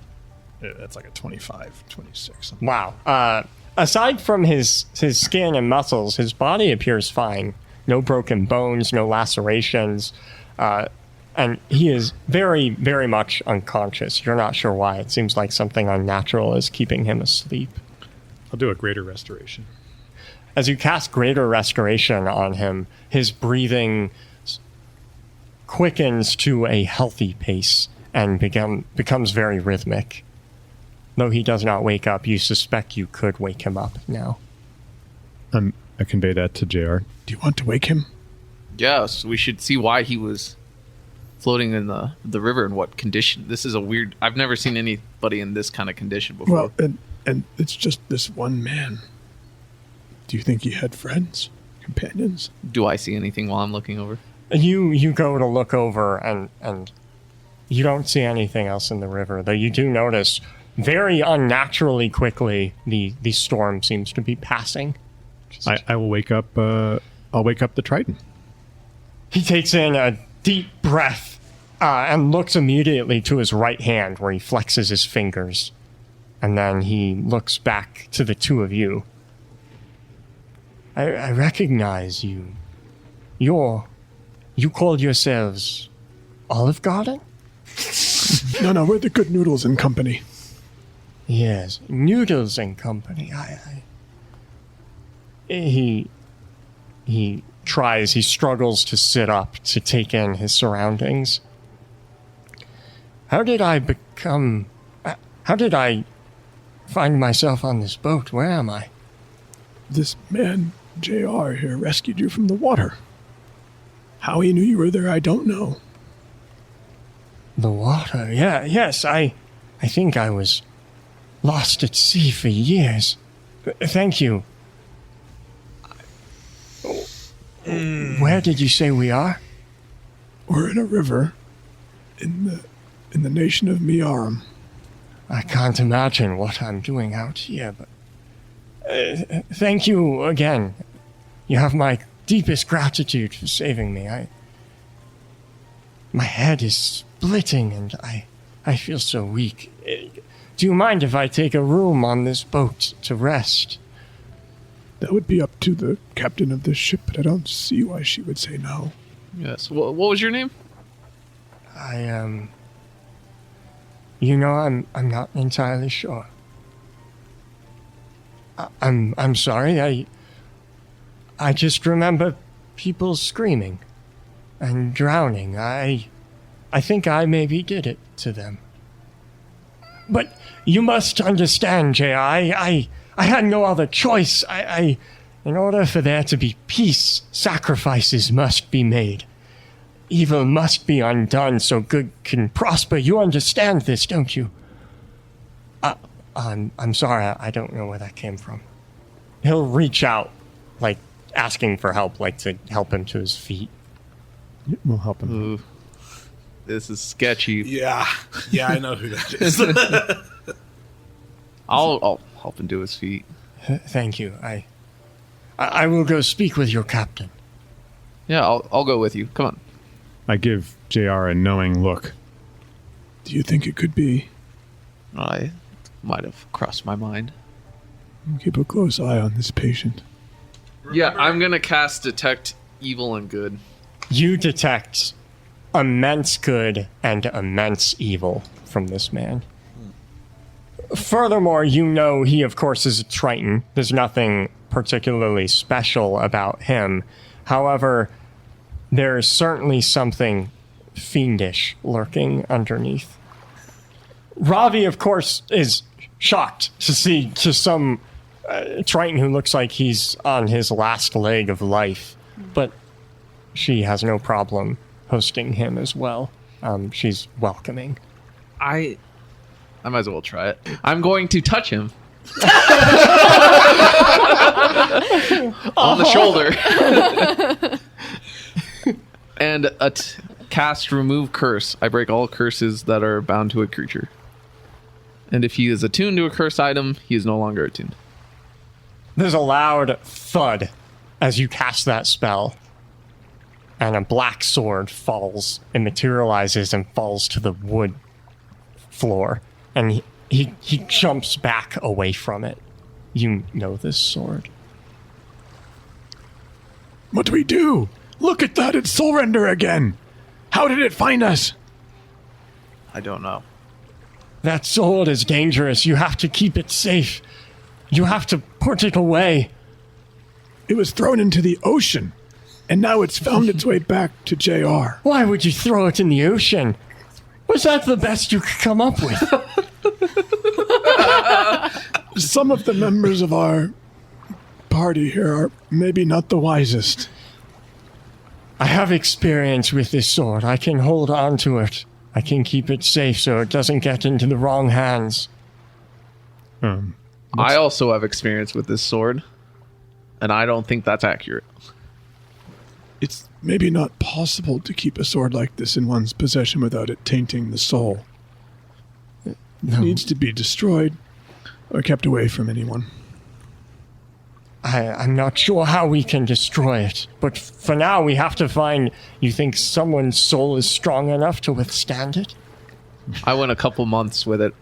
That's like a 25, 26. Wow. Aside from his skin and muscles, his body appears fine. No broken bones, no lacerations. And he is very, very much unconscious. You're not sure why. It seems like something unnatural is keeping him asleep. I'll do a greater restoration. As you cast greater restoration on him, his breathing quickens to a healthy pace and becomes very rhythmic. Though he does not wake up, you suspect you could wake him up now. I convey that to JR. Do you want to wake him? Yes, we should see why he was floating in the river and what condition. This is a weird... I've never seen anybody in this kind of condition before. Well, and it's just this one man. Do you think he had friends? Companions? Do I see anything while I'm looking over? You go to look over and you don't see anything else in the river, though you do notice very unnaturally quickly the storm seems to be passing. I will wake up. I'll wake up the Triton. He takes in a deep breath and looks immediately to his right hand where he flexes his fingers. And then he looks back to the two of you. I recognize you. You called yourselves Olive Garden? No, we're the Good Noodles and Company. Yes, Noodles and Company. He struggles to sit up to take in his surroundings. How did I find myself on this boat? Where am I? This man, JR, here rescued you from the water. How he knew you were there, I don't know. The water? Yes, I think I was lost at sea for years. Thank you. Where did you say we are? We're in a river in the nation of Miarum. I can't imagine what I'm doing out here, but thank you again. You have my deepest gratitude for saving me. My head is splitting and I feel so weak. Do you mind if I take a room on this boat to rest? That would be up to the captain of this ship, but I don't see why she would say no. Yes. What was your name? I am I'm not entirely sure. I'm sorry. I just remember people screaming and drowning. I think I maybe did it to them. But you must understand, J.I. I had no other choice. In order for there to be peace, sacrifices must be made. Evil must be undone so good can prosper. You understand this, don't you? I'm sorry, I don't know where that came from. He'll reach out, like, asking for help, like to help him to his feet. We'll help him. Ooh, this is sketchy. Yeah, I know who that is. I'll help him to his feet. Thank you. I will go speak with your captain. Yeah, I'll go with you. Come on. I give JR a knowing look. Do you think it could be? I might have crossed my mind. Keep a close eye on this patient. Yeah, I'm gonna cast Detect Evil and Good. You detect immense good and immense evil from this man. Furthermore, you know he, of course, is a Triton. There's nothing particularly special about him. However, there is certainly something fiendish lurking underneath. Rhavi, of course, is shocked to see some Triton who looks like he's on his last leg of life, but she has no problem hosting him as well. She's welcoming. I might as well try it. I'm going to touch him. On the shoulder. And cast Remove Curse. I break all curses that are bound to a creature. And if he is attuned to a cursed item, he is no longer attuned. There's a loud thud as you cast that spell, and a black sword falls and materializes and falls to the wood floor, and he jumps back away from it. You know this sword. What do we do? Look at that, it's Soulrender again. How did it find us? I don't know. That sword is dangerous. You have to keep it safe. You have to put it away. It was thrown into the ocean, and now it's found its way back to JR. Why would you throw it in the ocean? Was that the best you could come up with? Some of the members of our party here are maybe not the wisest. I have experience with this sword. I can hold on to it. I can keep it safe so it doesn't get into the wrong hands. I also have experience with this sword, and I don't think that's accurate. It's maybe not possible to keep a sword like this in one's possession without it tainting the soul. It needs to be destroyed or kept away from anyone. I'm not sure how we can destroy it, but for now we have to find... You think someone's soul is strong enough to withstand it? I went a couple months with it.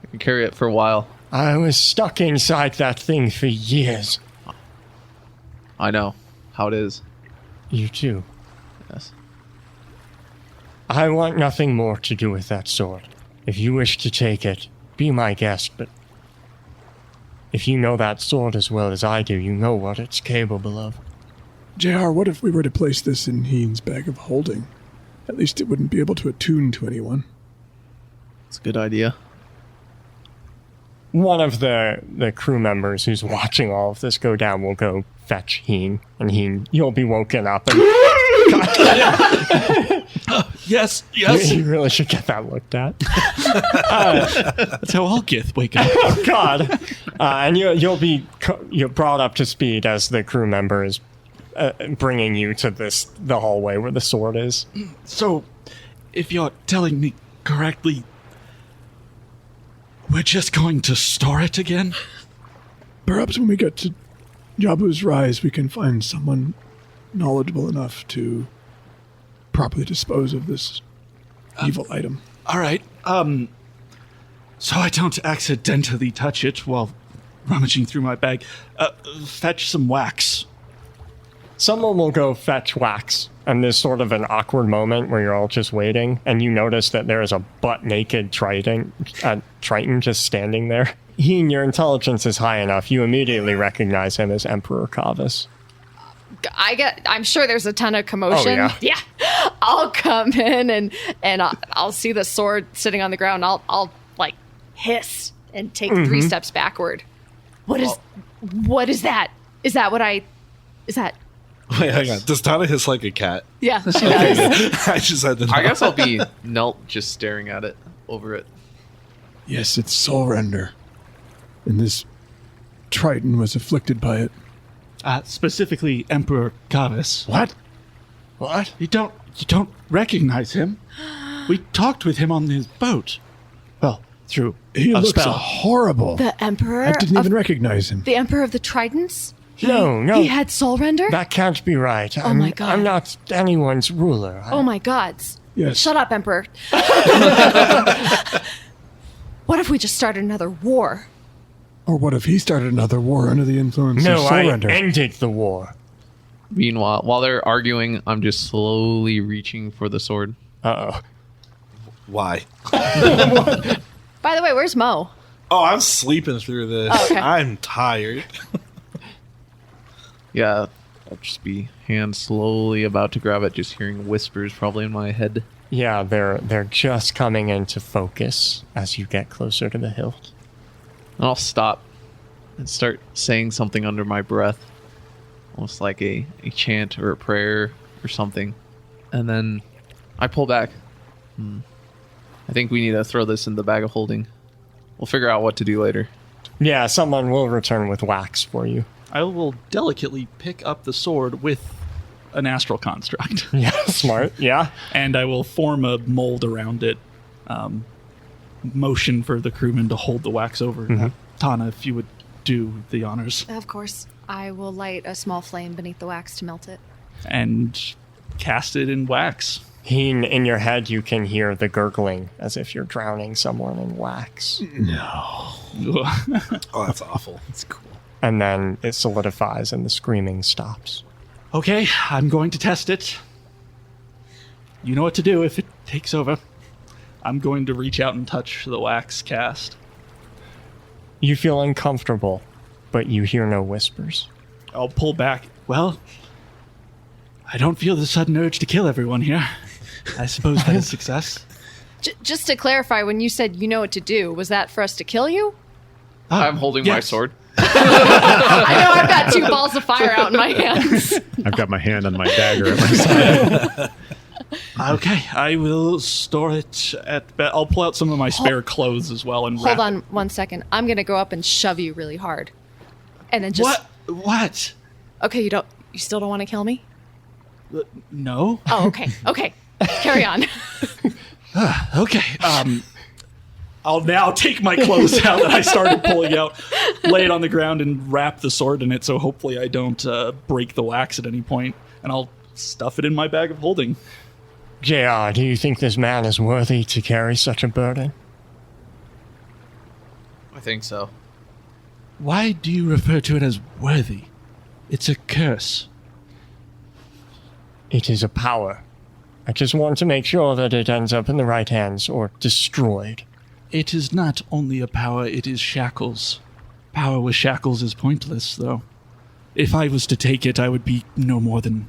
I can carry it for a while. I was stuck inside that thing for years. I know how it is. You too. Yes. I want nothing more to do with that sword. If you wish to take it, be my guest, but if you know that sword as well as I do, you know what it's capable of. JR, what if we were to place this in Heen's bag of holding? At least it wouldn't be able to attune to anyone. It's a good idea. One of the crew members who's watching all of this go down will go fetch Heen, and Heen, you'll be woken up. And Yes. you really should get that looked at. That's how all Gith wake up. Oh, God. And you'll be you're brought up to speed as the crew member is bringing you to the hallway where the sword is. So, if you're telling me correctly, we're just going to store it again? Perhaps when we get to Jabu's Rise, we can find someone knowledgeable enough to properly dispose of this evil item. All right. So I don't accidentally touch it while rummaging through my bag. Fetch some wax. Someone will go fetch wax, and there's sort of an awkward moment where you're all just waiting, and you notice that there is a butt-naked Triton just standing there. Your intelligence is high enough. You immediately recognize him as Emperor Kavas. I'm sure there's a ton of commotion. Oh, yeah. I'll come in and I'll see the sword sitting on the ground. I'll like hiss and take 3 steps backward. What is that? Is that? Wait, hang on. Does Tana hiss like a cat? Yeah, she does. I just had to know. I guess I'll be knelt just staring at it, over it. Yes, it's soul render. And this Triton was afflicted by it. Specifically, Emperor Kavas. What? What? You don't recognize him? We talked with him on his boat. Well, through He a looks spell. horrible. The Emperor. I didn't of, even recognize him. the Emperor of the Tridents. No. He had soul render. That can't be right. Oh my God. I'm not anyone's ruler. Oh my gods. Yes. Shut up, Emperor. What if we just started another war? Or what if he started another war under the influence of No, soul I render? ended the war. Meanwhile, while they're arguing, I'm just slowly reaching for the sword. Uh-oh. Why? By the way, where's Mo? Oh, I'm sleeping through this. Oh, okay. I'm tired. Yeah, I'll just be hand slowly about to grab it, just hearing whispers probably in my head. Yeah, they're just coming into focus as you get closer to the hilt. And I'll stop and start saying something under my breath. Almost like a chant or a prayer or something. And then I pull back. I think we need to throw this in the bag of holding. We'll figure out what to do later. Yeah, someone will return with wax for you. I will delicately pick up the sword with an astral construct. Yeah, smart. Yeah. And I will form a mold around it. Motion for the crewman to hold the wax over. Tana, if you would do the honors. Of course. I will light a small flame beneath the wax to melt it. And cast it in wax. In your head, you can hear the gurgling as if you're drowning someone in wax. Oh, that's awful. It's cool. And then it solidifies and the screaming stops. Okay, I'm going to test it. You know what to do if it takes over. I'm going to reach out and touch the wax cast. You feel uncomfortable, but you hear no whispers. I'll pull back. Well, I don't feel the sudden urge to kill everyone here. I suppose that is success. Just to clarify, when you said you know what to do, was that for us to kill you? I'm holding my yes. sword. I know I've got 2 balls of fire out in my hands. I've got my hand on my dagger at my side. Okay, I will store it I'll pull out some of my spare clothes as well and Hold wrap on 1 second. I'm going to go up and shove you really hard. And then just... What? Okay, you still don't want to kill me? No? Oh, okay. Okay. Carry on. Okay. I'll now take my clothes out that I started pulling out, lay it on the ground, and wrap the sword in it so hopefully I don't break the wax at any point. And I'll stuff it in my bag of holding. JR, do you think this man is worthy to carry such a burden? I think so. Why do you refer to it as worthy? It's a curse. It is a power. I just want to make sure that it ends up in the right hands or destroyed. It is not only a power, it is shackles. Power with shackles is pointless, though. If I was to take it, I would be no more than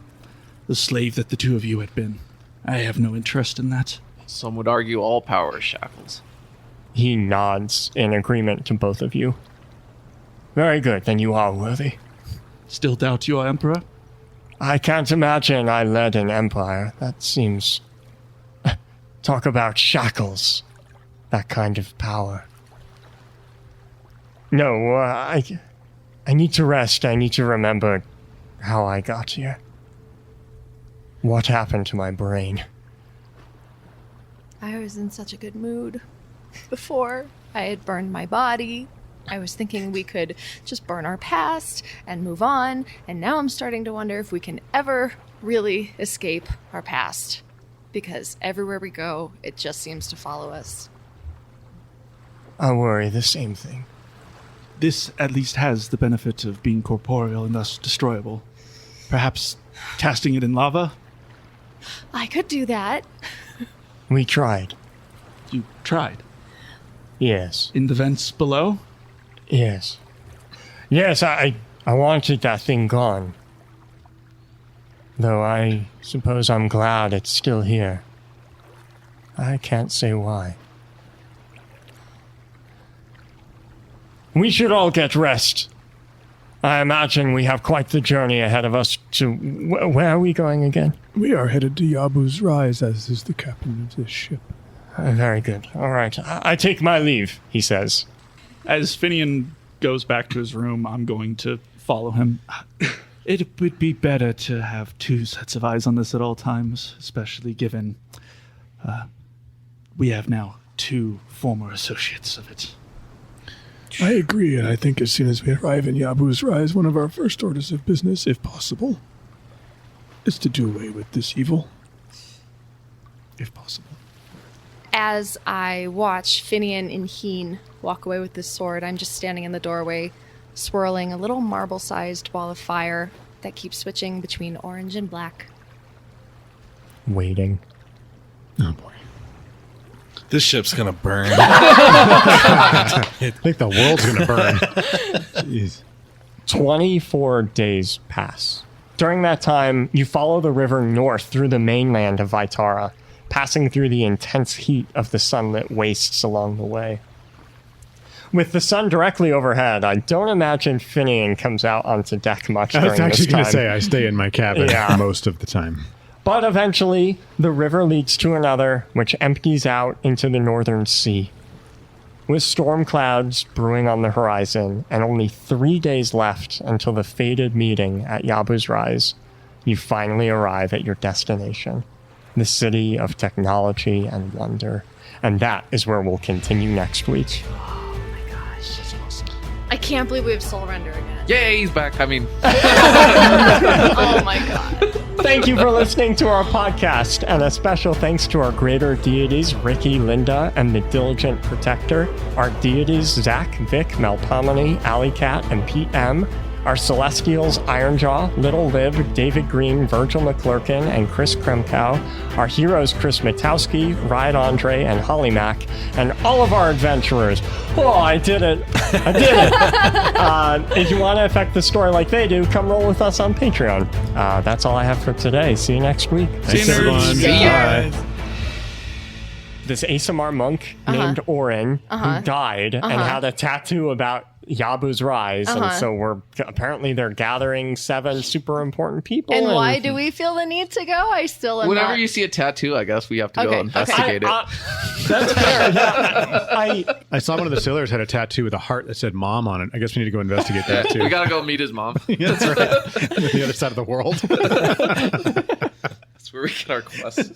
the slave that the 2 of you had been. I have no interest in that. Some would argue all power is shackles. He nods in agreement to both of you. Very good, then you are worthy. Still doubt you are Emperor? I can't imagine I led an empire. That seems... Talk about shackles. That kind of power. No, I need to rest. I need to remember how I got here. What happened to my brain? I was in such a good mood before. I had burned my body. I was thinking we could just burn our past and move on. And now I'm starting to wonder if we can ever really escape our past. Because everywhere we go, it just seems to follow us. I worry the same thing. This at least has the benefit of being corporeal and thus destroyable. Perhaps casting it in lava? I could do that. We tried. You tried. Yes. In the vents below? Yes. Yes, I wanted that thing gone. Though I suppose I'm glad it's still here. I can't say why. We should all get rest. I imagine we have quite the journey ahead of us to... Where are we going again? We are headed to Yabu's Rise, as is the captain of this ship. Very good. All right. I take my leave, he says. As Finian goes back to his room, I'm going to follow him. It would be better to have two sets of eyes on this at all times, especially given we have now two former associates of it. I agree, and I think as soon as we arrive in Yabu's Rise, one of our first orders of business, if possible, is to do away with this evil. If possible. As I watch Finian and Heen walk away with this sword, I'm just standing in the doorway, swirling a little marble-sized ball of fire that keeps switching between orange and black. Waiting. Oh, boy. This ship's gonna burn. I think the world's going to burn. Jeez. 24 days pass. During that time, you follow the river north through the mainland of Vitara, passing through the intense heat of the sunlit wastes along the way. With the sun directly overhead, I don't imagine Finian comes out onto deck much I during was this actually going time. to say I stay in my cabin Yeah. most of the time. But eventually, the river leads to another, which empties out into the northern sea. With storm clouds brewing on the horizon and only 3 days left until the fated meeting at Yabu's Rise, you finally arrive at your destination, the city of technology and wonder. And that is where we'll continue next week. I can't believe we have Soul Render again. Yay, he's back. I mean, Oh my god. Thank you for listening to our podcast, and a special thanks to our greater deities, Ricky, Linda, and the Diligent Protector, our deities, Zach, Vic, Melpomene, Alley Cat, and Pete M., our celestials, Ironjaw, Little Lib, David Green, Virgil McClurkin, and Chris Kremkow, our heroes, Chris Matowski, Ryan Andre, and Holly Mack, and all of our adventurers. Oh, I did it. I did it. If you want to affect the story like they do, come roll with us on Patreon. That's all I have for today. See you next week. Thanks, everyone. See ya. Bye. This ASMR monk named Orin who died and had a tattoo about Yabu's Rise, and so apparently they're gathering 7 super important people. And why do we feel the need to go? I still am whenever not. you see a tattoo, I guess we have to go Okay, investigate it. That's fair. Yeah. I saw one of the sailors had a tattoo with a heart that said "mom" on it. I guess we need to go investigate that too. We gotta go meet his mom. Yeah, that's right. The other side of the world. That's where we get our quests.